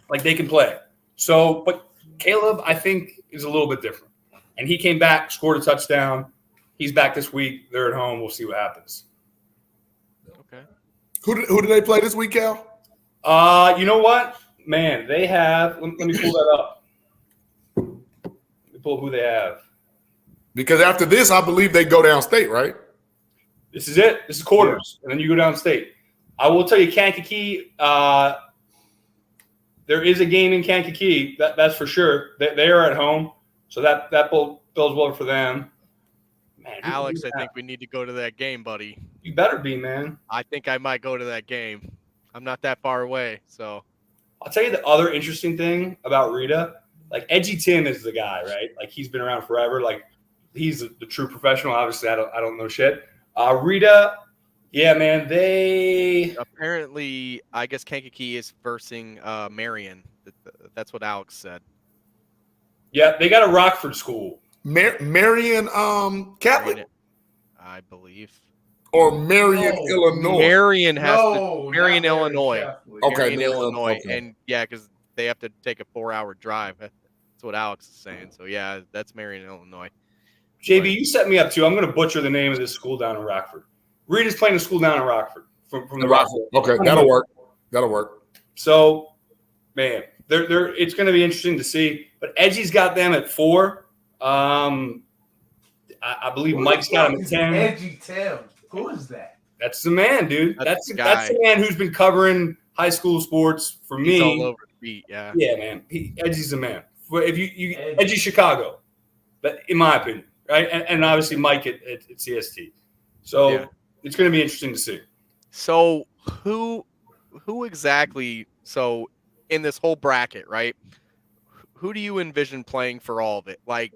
like they can play. So, but Caleb, I think, is a little bit different. And he came back, scored a touchdown. He's back this week. They're at home. We'll see what happens. Okay. Who do they play this week, Cal? You know what? Man, they have – let me pull that up. Let me pull who they have. Because after this, I believe they go downstate, right? This is it. This is quarters. And then you go downstate. I will tell you, Kankakee, there is a game in Kankakee. That's for sure. They are at home. So that bodes well for them. Man, Alex, I think we need to go to that game, buddy. You better be, man. I think I might go to that game. I'm not that far away, so. I'll tell you the other interesting thing about Rita. Like, Edgy Tim is the guy, right? Like, he's been around forever. Like, he's the true professional. Obviously, I don't know shit. Rita, yeah, man, they apparently, I guess Kankakee is versing Marion. That's what Alex said. Yeah, they got a Rockford school. Marion Catholic, I believe, or Marion, Illinois. Marion has Marion, Illinois. Okay, Marion, Illinois, okay. and yeah, because they have to take a 4-hour drive. That's what Alex is saying. So yeah, that's Marion, Illinois. JB, you set me up too. I'm going to butcher the name of this school down in Rockford. Rita's playing a school down in Rockford. From the Rockford. Okay, that'll work. That'll work. So, man, they're it's going to be interesting to see. But Edgy's got them at 4. I believe Mike's got him at 10. Edgy Tim. Who is that? That's the man, dude. That's the the man who's been covering high school sports for me. He's all over the beat, yeah. Yeah, man. Edgy's the man. If you Edgy Chicago, but in my opinion. Right, and obviously Mike at CST. So it's going to be interesting to see. So who exactly? So in this whole bracket, right? Who do you envision playing for all of it? Like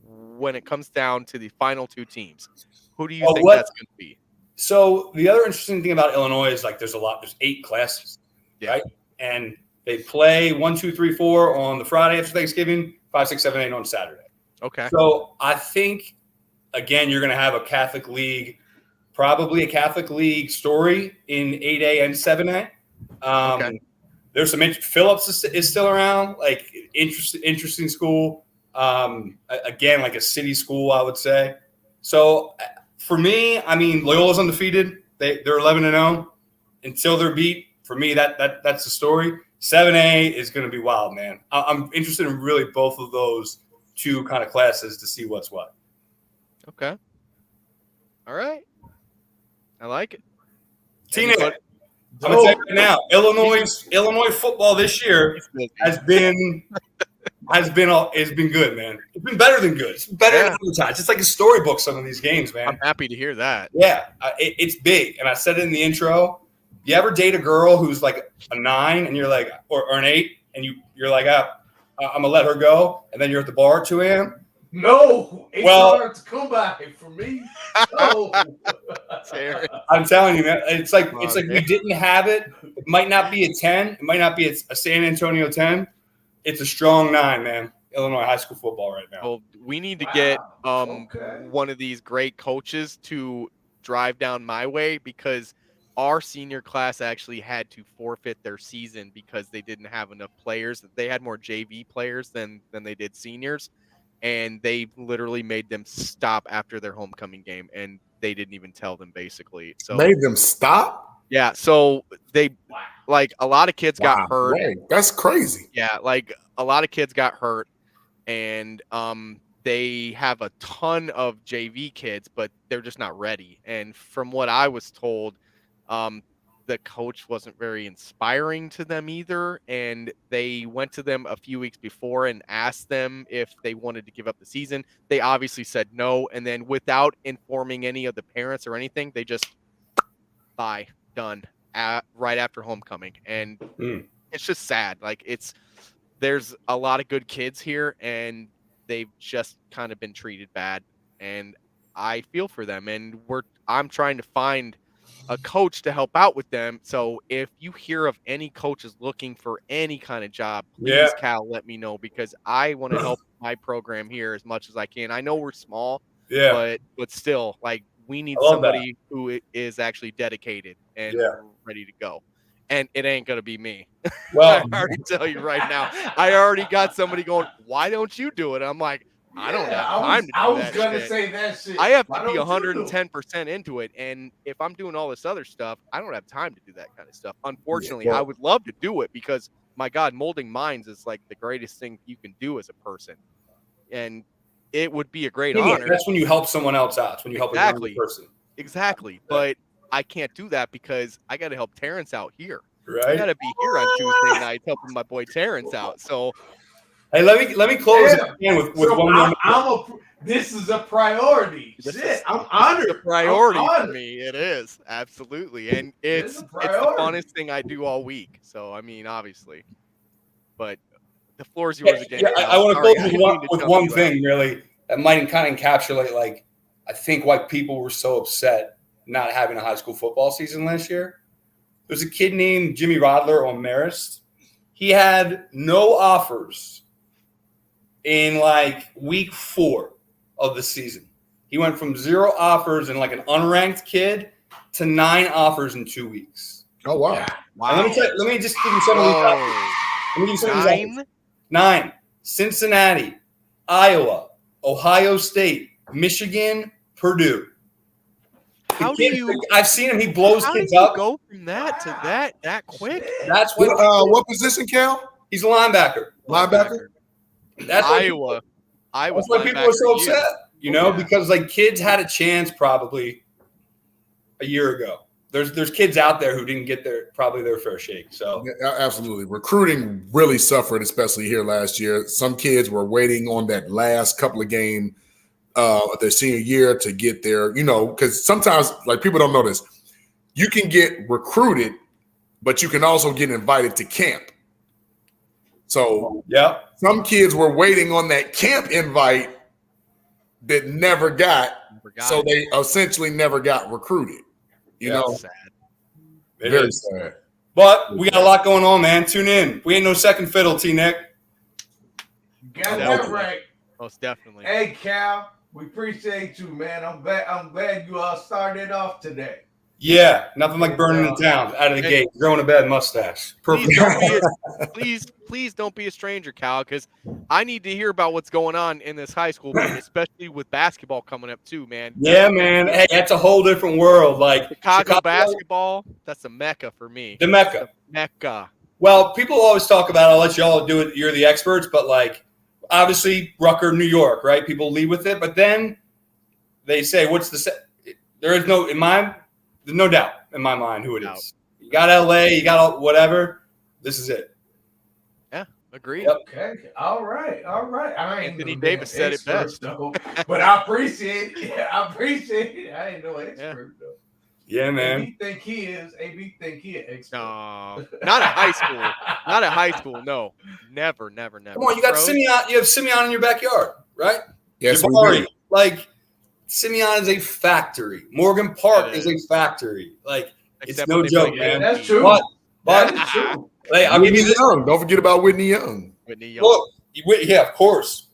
when it comes down to the final two teams, who do you think that's going to be? So the other interesting thing about Illinois is like there's 8 classes, right? And they play 1, 2, 3, 4 on the Friday after Thanksgiving, 5, 6, 7, 8 on Saturday. Okay. So I think again you're going to have a Catholic League, probably a Catholic League story in 8A and 7A. Okay. There's some Phillips is still around, like interesting school. Again, like a city school, I would say. So for me, I mean, Loyola's undefeated. They're 11-0 until they're beat. For me, that's the story. 7A is going to be wild, man. I'm interested in really both of those two kind of classes to see what's what. Okay. All right. I like it. T-Nick, I'm gonna tell you right now, Illinois football this year has been good, man. It's been better than good. It's been better than advertised. It's like a storybook. Some of these games, man. I'm happy to hear that. Yeah, it's big, and I said it in the intro. You ever date a girl who's like a 9, and you're like, or an 8, and you're like, I'm gonna let her go, and then you're at the bar at 2 a.m. No, it's Well, hard to come by for me. No. I'm telling you, man. It's like we didn't have it. It might not be a 10. It might not be a San Antonio 10. It's a strong 9, man. Illinois high school football right now. Well, we need to get one of these great coaches to drive down my way because our senior class actually had to forfeit their season because they didn't have enough players. They had more JV players than they did seniors. And they literally made them stop after their homecoming game, and they didn't even tell them basically. So made them stop? Yeah. So they like a lot of kids got hurt. Hey, that's crazy. Yeah, like a lot of kids got hurt, and they have a ton of JV kids, but they're just not ready. And from what I was told, the coach wasn't very inspiring to them either. And they went to them a few weeks before and asked them if they wanted to give up the season. They obviously said no. And then without informing any of the parents or anything, they just done right after homecoming. And it's just sad. Like there's a lot of good kids here and they've just kind of been treated bad. And I feel for them. And I'm trying to find a coach to help out with them. So if you hear of any coaches looking for any kind of job, please, Cal, let me know because I want to help my program here as much as I can. I know we're small, but still, like we need somebody who is actually dedicated and ready to go. And it ain't gonna be me. Well, I already tell you right now. I already got somebody going, why don't you do it? I'm like, I don't have time to do that. I was gonna say that shit. I have to be 110% into it, and if I'm doing all this other stuff, I don't have time to do that kind of stuff. Unfortunately, I would love to do it because, my God, molding minds is like the greatest thing you can do as a person, and it would be a great honor. That's when you help someone else out. It's when you help a young person. Exactly, but I can't do that because I got to help Terrence out here. Right, I got to be here on Tuesday night helping my boy Terrence out. So. Hey, let me close again with one more. This is a priority. I'm honored. It's a priority for me. It is absolutely, and it's the funnest thing I do all week. So I mean, obviously, but the floor is yours again. Yeah, I want to close with one thing really that might kind of encapsulate like I think why people were so upset not having a high school football season last year. There's a kid named Jimmy Rodler on Marist. He had no offers in like week 4 of the season. He went from 0 offers and like an unranked kid to 9 offers in 2 weeks. Oh, wow. Yeah. Wow. Let me just give you some of these offers. Let me give you some of these offers. 9. Cincinnati, Iowa, Ohio State, Michigan, Purdue. I've seen him. He blows kids up. Go from that to that quick? That's what position, Cal? He's a linebacker. Linebacker? That's Iowa. That's why people are so upset, because like kids had a chance probably a year ago. There's kids out there who didn't get their fair shake. So absolutely, recruiting really suffered, especially here last year. Some kids were waiting on that last couple of game of their senior year to get their, because sometimes like people don't know this. you can get recruited, but you can also get invited to camp. So yeah, some kids were waiting on that camp invite that never got so it. they essentially never got recruited. You know, That's sad. It very is. sad. But we got a lot going on, man. Tune in. We ain't no second fiddle, T-Nick. Got that right. Most definitely. Hey, Cal, we appreciate you, man. I'm glad you started off today. Yeah, nothing like burning it down out of the gate, growing a bad mustache. Perfect. Please don't be a stranger, Cal, because I need to hear about what's going on in this high school, man, especially with basketball coming up too, man. Yeah, man. Hey, that's a whole different world. Like Chicago basketball, that's a mecca for me. The mecca. Mecca. Well, people always talk about, I'll let y'all do it, you're the experts, but like, obviously, Rucker, New York, right? People lead with it, but then they say, there is no, there's no doubt in my mind who it is. You got LA, you got whatever. This is it. Yeah, agreed. Yep. Okay, all right. I ain't Anthony Davis said it best, though, but I appreciate it. Yeah, I appreciate it. I ain't no expert though. Yeah, man. AB think he is an expert. No, not at high school. Not at high school. No, never. Come on, you got Simeon. You have Simeon in your backyard, right? Yes, we Jabari. do. Like Simeon is a factory. Morgan Park is a factory. Like Except it's no when they joke, play man. That's true. But That's true. hey, I'll give Whitney you this. Young. Don't forget about Whitney Young. Look, yeah, of course.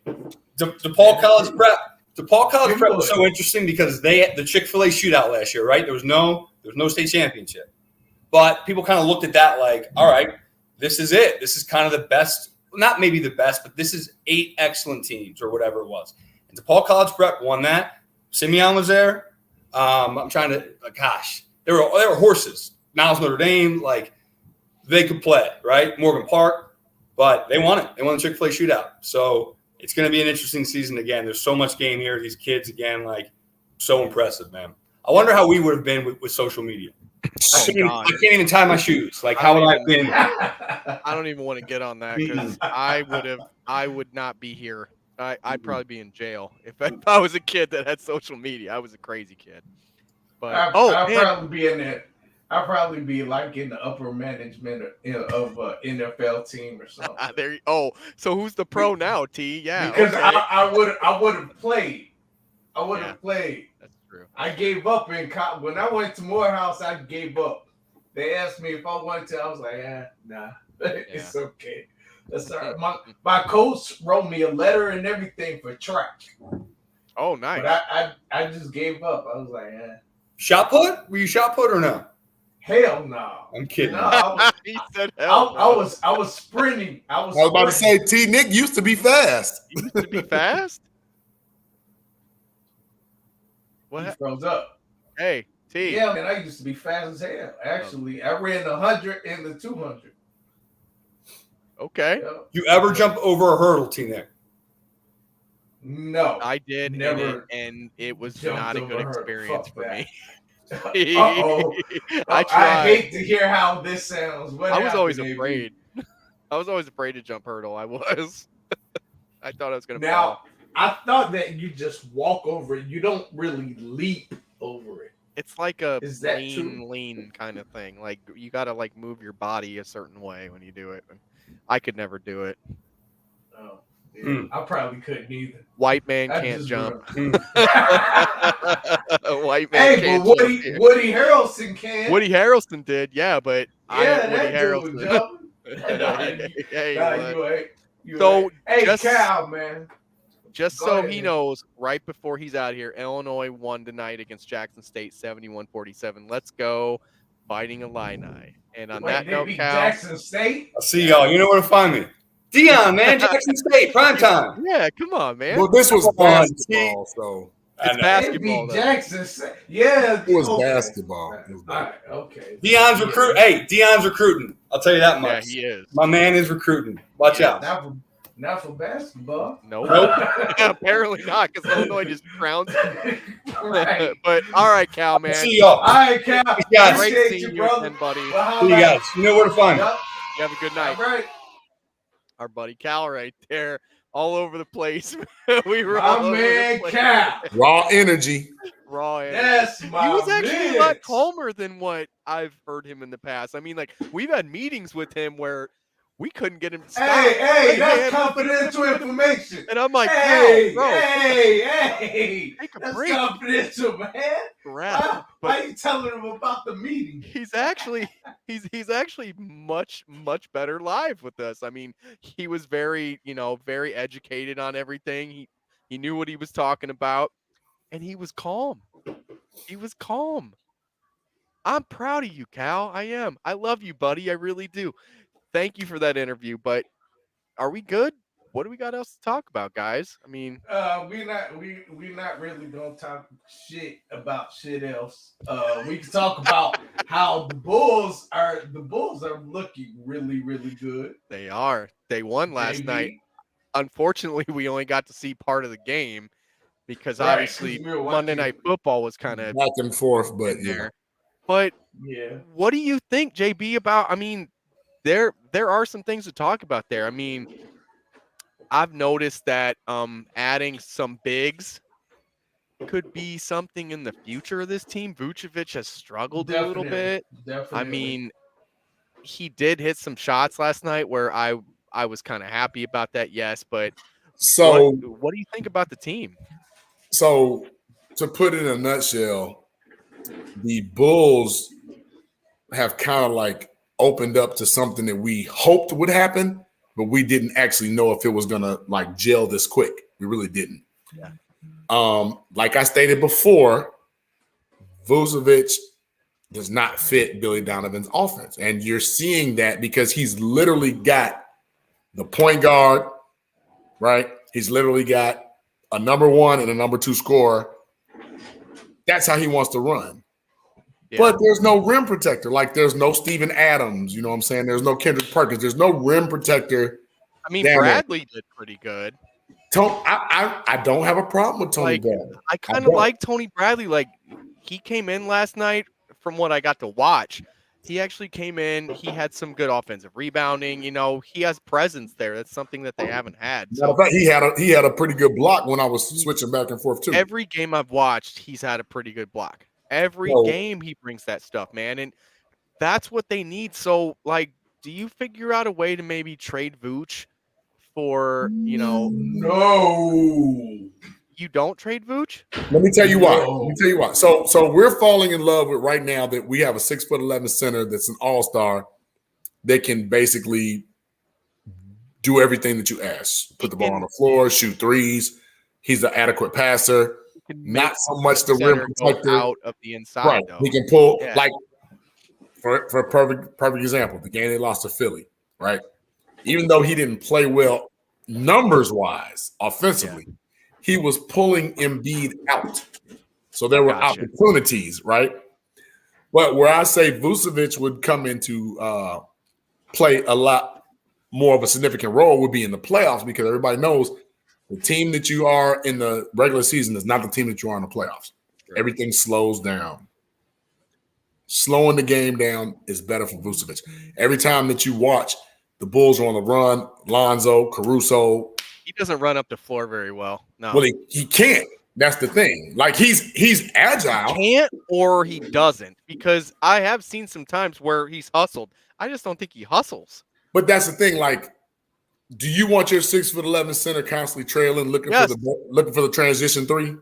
DePaul College Prep. DePaul College Prep was so interesting because they had the Chick-fil-A shootout last year, right? There was no state championship. But people kind of looked at that like, all right, this is it. This is kind of the best, not maybe the best, but this is 8 excellent teams or whatever it was. And DePaul College Prep won that. Simeon was there. I'm trying to, gosh, they were horses. Niles Notre Dame, like they could play, right? Morgan Park, but they won it. They won the Chick-fil-A shootout. So it's going to be an interesting season again. There's so much game here. These kids, again, like so impressive, man. I wonder how we would have been with social media. I can't even tie my shoes. Like, how would I have been? I don't even want to get on that because I would not be here. I'd probably be in jail if I was a kid that had social media. I was a crazy kid. But I'd probably be in there. I'd probably be like in the upper management of an NFL team or something. So who's the pro now, T? Yeah, because okay. I would have played. I would have played. That's true. I gave up when I went to Morehouse. I gave up. They asked me if I wanted to. I was like, nah, it's okay. That's all right. My coach wrote me a letter and everything for track. Oh, nice. But I just gave up. I was like, Shot put? Were you shot put or no? Hell no. I'm kidding. No, he said hell. I was sprinting. I was about to say T. Nick used to be fast. You used to be fast? What? He froze up. Hey, T. Yeah, man, I used to be fast as hell. Actually, I ran the 100 and the 200. Okay. You ever jump over a hurdle, T-Nick? No. I did, never and it was not a good experience for me. Uh-oh. I tried. I hate to hear how this sounds. I was always afraid. I was always afraid to jump hurdle. I was. I thought I was going to fall. I thought that you just walk over it. You don't really leap over it. It's like a lean lean kind of thing. Like you got to like move your body a certain way when you do it. I could never do it. Oh, yeah. I probably couldn't either. White man can't jump. White man hey, can't but jump. Woody Harrelson can. Woody Harrelson did, yeah, but yeah, Woody Harrelson. Hey, Cal, man. Just so he knows, right before he's out here, Illinois won tonight against Jackson State, 71-47. Let's go, Fighting Illini. And on that note, Cal, Jackson State. I'll see y'all. You know where to find me. Dion, man, Jackson State, prime time. Yeah, come on, man. Well, this was basketball, so it's basketball. Jackson State. Yeah, it was basketball. All right, okay. Dion's recruit. Hey, Dion's recruiting. I'll tell you that much. Yeah, he is. My man is recruiting. Watch out. Not for basketball. Nope. Apparently not, because Illinois just crowns. Right. But all right, Cal, man. See y'all. All right, Cal. Great seeing you again, buddy. Well, See you guys. You know where to find me. You have a good night. All right. Our buddy Cal right there. all over the place. We were My all over man the place. Cap. Raw energy. Raw energy. That's He my was actually a lot bitch. calmer than what I've heard him in the past. I mean, like, we've had meetings with him where we couldn't get him to stop. Hey, that's man, confidential information. And I'm like, hey, bro, hey, take a that's break. confidential, man. Correct. Why are you telling him about the meeting? He's actually much better live with us. I mean, he was very, very educated on everything. He knew what he was talking about, and he was calm. He was calm. I'm proud of you, Cal. I am. I love you, buddy. I really do. Thank you for that interview. But are we good? What do we got else to talk about, guys? I mean, we not really gonna talk shit about shit else. We can talk about how the Bulls are looking really, really good. they are. They won last night. Unfortunately, we only got to see part of the game because Right, obviously 'cause we were Monday watching Night Football was kind of back and forth, but there. But yeah, what do you think, JB, about? I mean, there are some things to talk about there. I mean, I've noticed that adding some bigs could be something in the future of this team. Vucevic has struggled a little bit. Definitely. I mean, he did hit some shots last night where I was kind of happy about that, yes, but So what do you think about the team? So to put it in a nutshell, the Bulls have kind of like opened up to something that we hoped would happen, but we didn't actually know if it was gonna like gel this quick. We really didn't. Yeah. Like I stated before, Vucevic does not fit Billy Donovan's offense. And you're seeing that because he's literally got the point guard, right? He's literally got a number one and a number two scorer. That's how he wants to run. Yeah. But there's no rim protector. Like there's no Steven Adams. You know what I'm saying? There's no Kendrick Perkins. There's no rim protector. I mean, Bradley did pretty good. I don't have a problem with Tony Bradley. I kind of like Tony Bradley. Like he came in last night from what I got to watch. He actually came in. He had some good offensive rebounding. You know, he has presence there. That's something that they haven't had. So he had a pretty good block when I was switching back and forth too. Every game I've watched, he's had a pretty good block. Every game he brings that stuff, man, and that's what they need. So, like, do you figure out a way to maybe trade Vooch for, No. You don't trade Vooch? Let me tell you why. So we're falling in love with right now that we have a 6'11" center that's an all-star that can basically do everything that you ask. Put the ball on the floor, shoot threes. He's an adequate passer. Not so much the rim protector out of the inside. Right. Though. He can pull like for a perfect example, the game they lost to Philly, right? Even though he didn't play well numbers-wise, offensively, he was pulling Embiid out. So there were opportunities, right? But where I say Vucevic would come into play a lot more of a significant role would be in the playoffs because everybody knows the team that you are in the regular season is not the team that you are in the playoffs. Right. Everything slows down. Slowing the game down is better for Vucevic. Every time that you watch, the Bulls are on the run. Lonzo, Caruso. He doesn't run up the floor very well. No. Well, he can't. That's the thing. Like he's agile. He can't or he doesn't because I have seen some times where he's hustled. I just don't think he hustles. But that's the thing. Like, do you want your 6'11" center constantly trailing, looking for the transition three?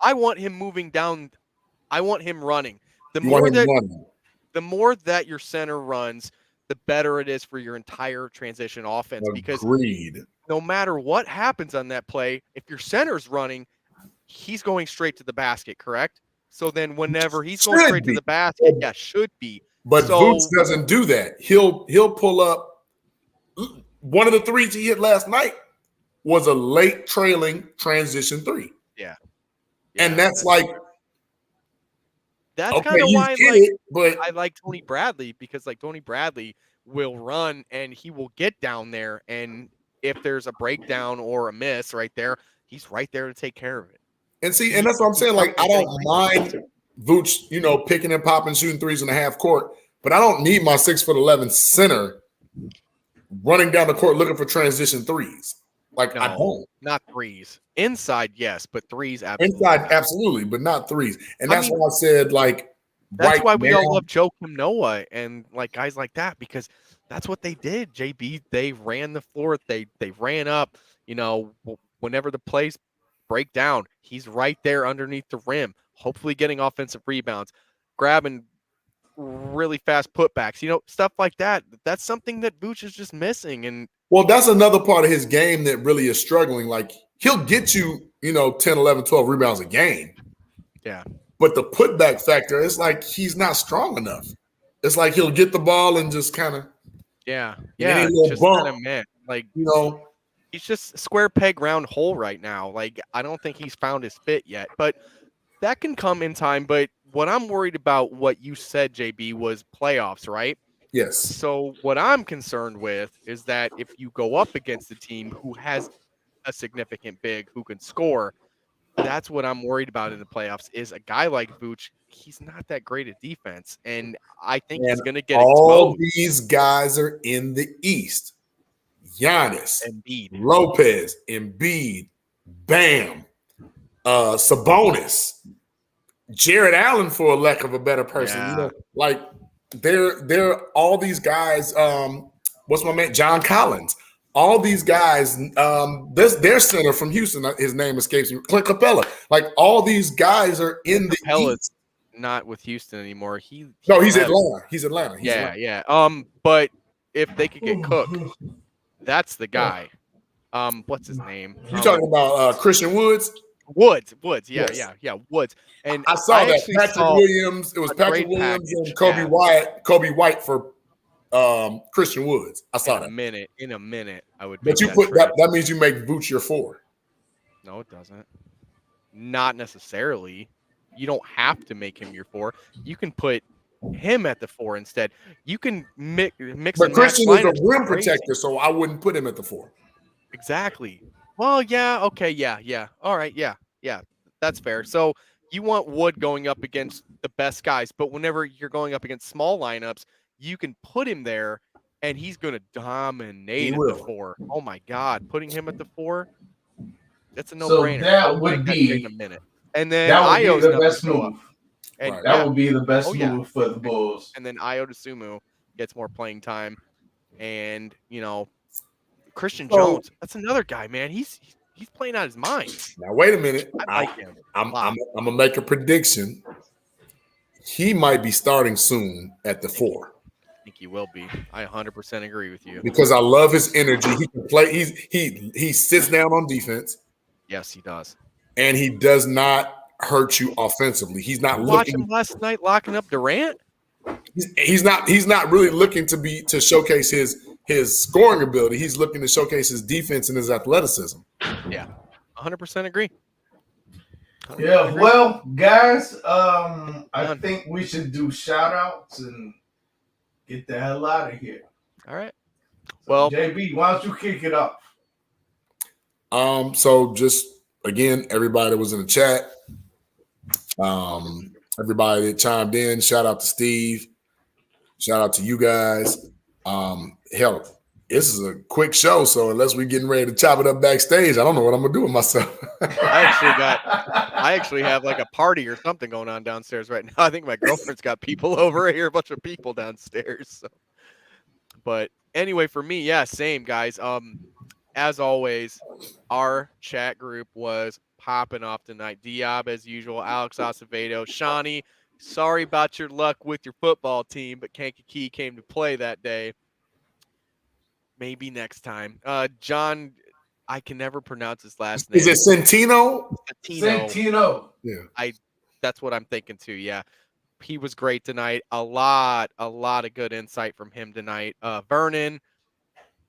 I want him moving down. I want him running. The more that your center runs, the better it is for your entire transition offense. Agreed. Because no matter what happens on that play, if your center's running, he's going straight to the basket, correct? So then whenever he's going straight to the basket, should be. But Vooch doesn't do that. He'll pull up. One of the threes he hit last night was a late trailing transition three. Yeah. And that's like that's kind of why I like Tony Bradley because like Tony Bradley will run and he will get down there and if there's a breakdown or a miss right there, he's right there to take care of it. And see, and that's what I'm saying. Like, I don't mind Vooch, picking and popping, shooting threes in the half court, but I don't need my 6'11" center running down the court looking for transition threes. Like I No, don't. not threes. Inside, yes, but threes, absolutely Inside, not. absolutely, but not threes. And I that's mean, why I said like that's right why we all now. love Joakim Noah and like guys like that because that's what they did. JB, they ran the floor. They ran up. You know, whenever the plays break down, he's right there underneath the rim, hopefully getting offensive rebounds, grabbing really fast putbacks. You know, stuff like that. That's something that Vooch is just missing. And Well, that's another part of his game that really is struggling. Like he'll get you, 10, 11, 12 rebounds a game. Yeah. But the putback factor, it's like he's not strong enough. It's like he'll get the ball and just kind of yeah, any yeah, little just bump, kind of meant like you he's just square peg round hole right now. Like I don't think he's found his fit yet, but that can come in time. But what I'm worried about, what you said, JB, was playoffs, right? Yes. So what I'm concerned with is that if you go up against a team who has a significant big who can score, that's what I'm worried about in the playoffs. Is a guy like Vooch, he's not that great at defense, and I think he's And going to get all exposed. these guys are in the East. Giannis, Embiid, Lopez, Embiid, Bam, Sabonis, Jared Allen, for a lack of a better person. Yeah. Like they're all these guys. What's my man? John Collins. All these guys. Their center from Houston. His name escapes me. Clint Capella. Like all these guys are in the East. Not with Houston anymore. He's Atlanta. He's Atlanta. Yeah. But if they could get Cook, that's the guy. What's his name? You talking about Christian Woods? Woods. Yeah, Yes. yeah, Woods. And I saw that actually Patrick saw Williams. It was a Patrick great Williams and package, Kobe yeah. White for Christian Woods. I saw that. In a minute, I would. But you put trade. that means you make Vooch your 4. No, it doesn't. Not necessarily. You don't have to make him your 4. You can put him at the 4 instead. You can mix But and match Christian is a lineups rim crazy. protector, so I wouldn't put him at the 4. Exactly. Well, yeah, okay, yeah. All right, yeah. That's fair. So you want Wood going up against the best guys, but whenever you're going up against small lineups, you can put him there and he's going to dominate at the 4. Oh my God, putting him at the 4, that's a no-brainer. So that would be in a minute. And then that would Io's be the best move. And that would be the best move for the Bulls. And then Io DeSumo gets more playing time, and Christian Jones. That's another guy, man. He's playing out his mind. Now wait a minute. I like him. I'm gonna make a prediction. He might be starting soon at the 4. I think he will be. I 100% agree with you. Because I love his energy. He can play. He sits down on defense. Yes, he does. And he does not hurt you offensively. He's not Watch looking. him last night locking up Durant. He's not really looking to showcase his scoring ability. He's looking to showcase his defense and his athleticism. Yeah, 100% agree. 100% yeah, agree. Well, guys, I think we should do shout outs and get the hell out of here. All right. Well, JB, why don't you kick it off? So just again, everybody that was in the chat, everybody that chimed in, shout out to Steve, shout out to you guys. Hell, this is a quick show, so unless we're getting ready to chop it up backstage, I don't know what I'm gonna do with myself. I actually have like a party or something going on downstairs right now. I think my girlfriend's got people over here, a bunch of people downstairs. So. But anyway, for me, yeah, same guys. As always, our chat group was popping off tonight. Diab, as usual, Alex Acevedo, Shawnee. Sorry about your luck with your football team, but Kankakee came to play that day. Maybe next time. John, I can never pronounce his last name. Is it Centino? Centino. Yeah. That's what I'm thinking too. Yeah. He was great tonight. A lot of good insight from him tonight. Vernon,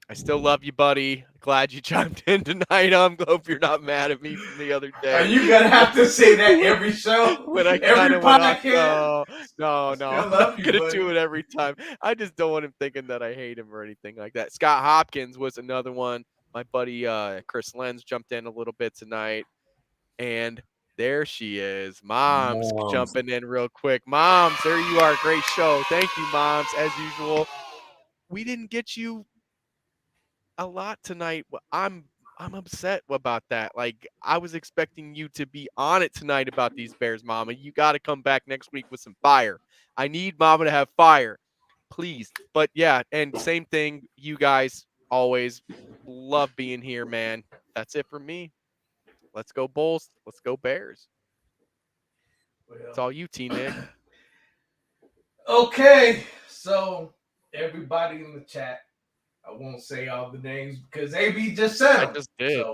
I still love you, buddy. Glad you chimed in tonight. I hope you're not mad at me from the other day. Are you gonna have to say that every show? When I every podcast? No. I'm not gonna do it every time. I just don't want him thinking that I hate him or anything like that. Scott Hopkins was another one. My buddy Chris Lenz jumped in a little bit tonight, and there she is. Moms jumping in real quick. Moms, there you are. Great show. Thank you, Moms, as usual. We didn't get you a lot tonight. I'm I'm upset about that. Like, I was expecting you to be on it tonight about these Bears, Mama. You got to come back next week with some fire. I need Mama to have fire, please. But yeah, and same thing. You guys always love being here, man. That's it for me. Let's go Bulls. Let's go Bears. It's all you, T Nick. Okay, so everybody in the chat, I won't say all the names because AB just said them. I just did. So,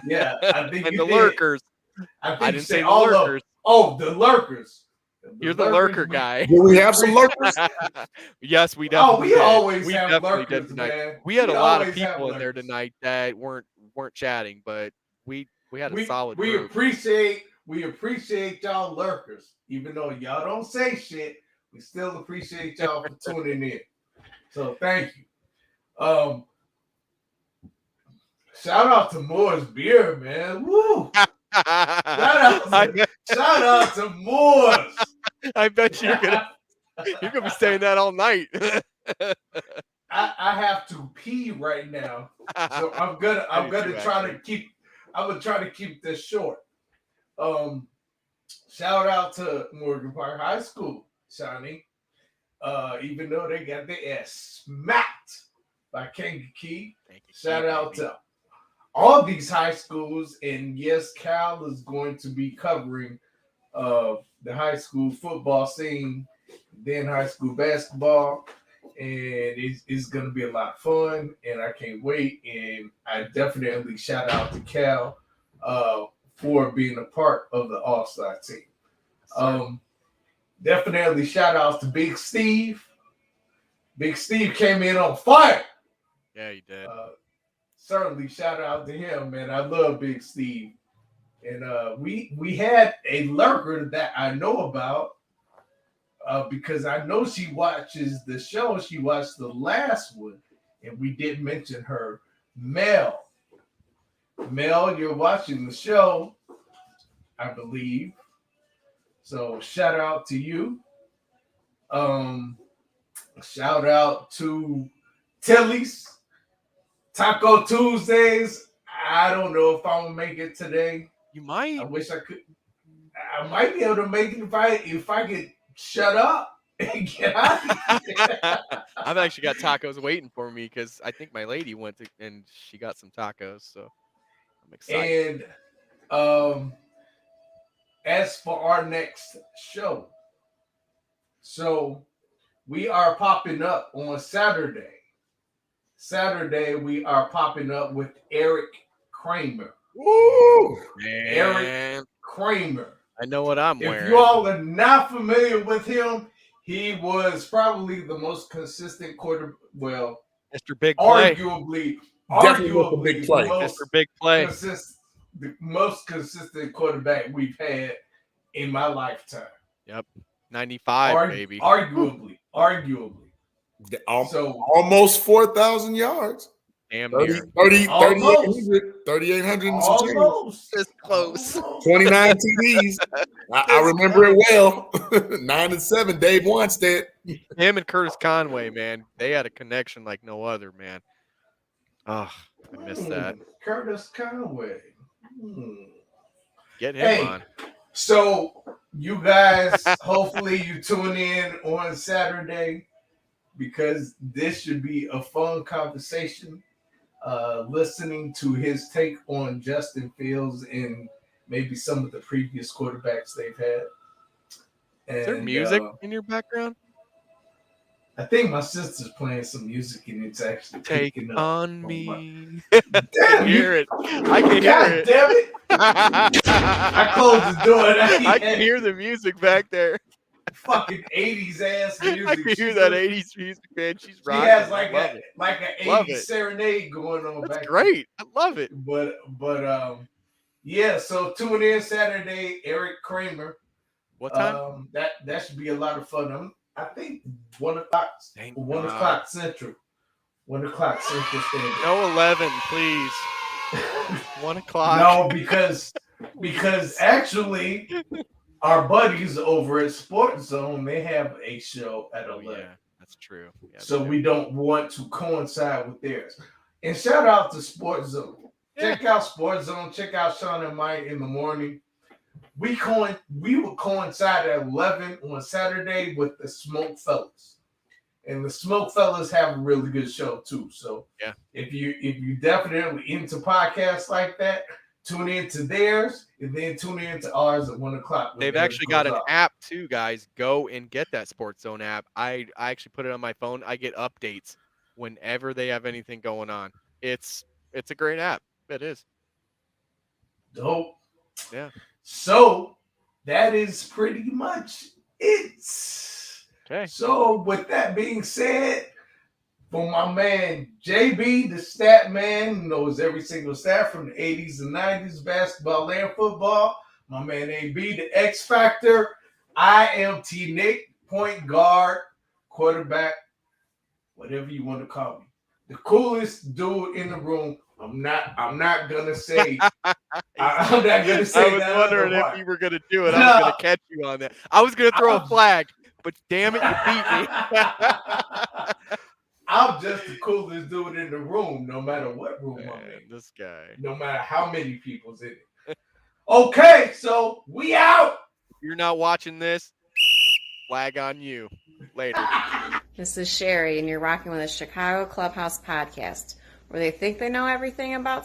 yeah, I think and you the did. lurkers. I think I you didn't said say the all lurkers. the lurkers. You're the lurker guy. Do we have some lurkers? Yes, we definitely we did. always We have definitely lurkers, did tonight. man. We had We a lot of always have people in there lurkers. tonight that weren't chatting, but we had a solid We group. appreciate y'all lurkers. Even though y'all don't say shit, we still appreciate y'all for tuning in. So thank you. Shout out to Moore's Beer, man. Woo! Shout out to Moore's. I bet you're gonna be saying that all night. I have to pee right now, so I'm gonna try to keep this short. Shout out to Morgan Park High School, Shawnee. Even though they got their ass smacked by Kankakee. Shout out to all these high schools, and yes, Cal is going to be covering the high school football scene, then high school basketball, and it's going to be a lot of fun, and I can't wait. And I definitely shout out to Cal for being a part of the All-Star team. Definitely shout out to Big Steve. Big Steve came in on fire. Yeah, he did. Certainly shout out to him, man. I love Big Steve. And we had a lurker that I know about because I know she watches the show. She watched the last one, and we did mention her. Mel, you're watching the show, I believe. So shout out to you. Shout out to Tilly's Taco Tuesdays. I don't know if I'm gonna make it today. You might. I wish I could. I might be able to make it if I could shut up and get out of here. I've actually got tacos waiting for me because I think my lady went to and she got some tacos, so I'm excited. And as for our next show, so we are popping up on Saturday. Saturday, we are popping up with Eric Kramer. Woo! Man. Eric Kramer. I know what I'm wearing. If you all are not familiar with him, he was probably the most consistent quarterback. Well, Mr. Big Play. Arguably Big Play. Mr. Big Play. The most consistent quarterback we've had in my lifetime. Yep. 95, baby. Arguably. So almost 4,000 yards. Damn 3,800 and some change. Almost. It's close. 29 TDs. I remember it well. 9-7, Dave Wanstead. Him and Curtis Conway, man. They had a connection like no other, man. Oh, I missed that. Curtis Conway. Get him on. So you guys, hopefully you tune in on Saturday because this should be a fun conversation. Listening to his take on Justin Fields and maybe some of the previous quarterbacks they've had. And, is there music in your background? I think my sister's playing some music and it's actually Take up on me. Damn, I can hear it. I can hear God it. damn it. I closed the door. I can hear the music back there. Fucking 80s ass music. I can hear that 80s music, man. She's She rocking. has like an an Love 80s it. serenade going on. That's back great. I love it. But yeah. So tune in Saturday, Eric Kramer. What time? That should be a lot of fun. I think 1 o'clock. Thank 1 God. o'clock Central. 1 o'clock Central Standard. No 11, please. 1 o'clock. No, because actually, our buddies over at Sports Zone, they have a show at 11. Yeah, that's true. Yeah, So we don't want to coincide with theirs. And shout out to Sports Zone. Check out Sports Zone. Check out Sean and Mike in the morning. We will coincide at 11 on Saturday with the Smoke Fellas. And the Smoke Fellas have a really good show too. So yeah, if you definitely into podcasts like that, tune into theirs and then tune into ours at 1 o'clock. They've actually got an app too, guys. Go and get that Sports Zone app. I actually put it on my phone. I get updates whenever they have anything going on. It's a great app. It is. Dope. Yeah. So that is pretty much it. Okay. So with that being said, for my man JB, the stat man, who knows every single stat from the 80s and 90s, basketball and football, my man AB, the X Factor, I am T Nick, point guard, quarterback, whatever you want to call me. The coolest dude in the room. I'm not gonna say. I'm not gonna say. I was wondering if you were gonna do it. I was gonna catch you on that. I was gonna throw a flag, but damn it, you beat me. I'm just the coolest dude in the room, no matter what room I'm in. This guy. No matter how many people's in it. Okay, so we out. If you're not watching this, flag on you. Later. This is Sherry, and you're rocking with the Chicago Clubhouse Podcast, where they think they know everything about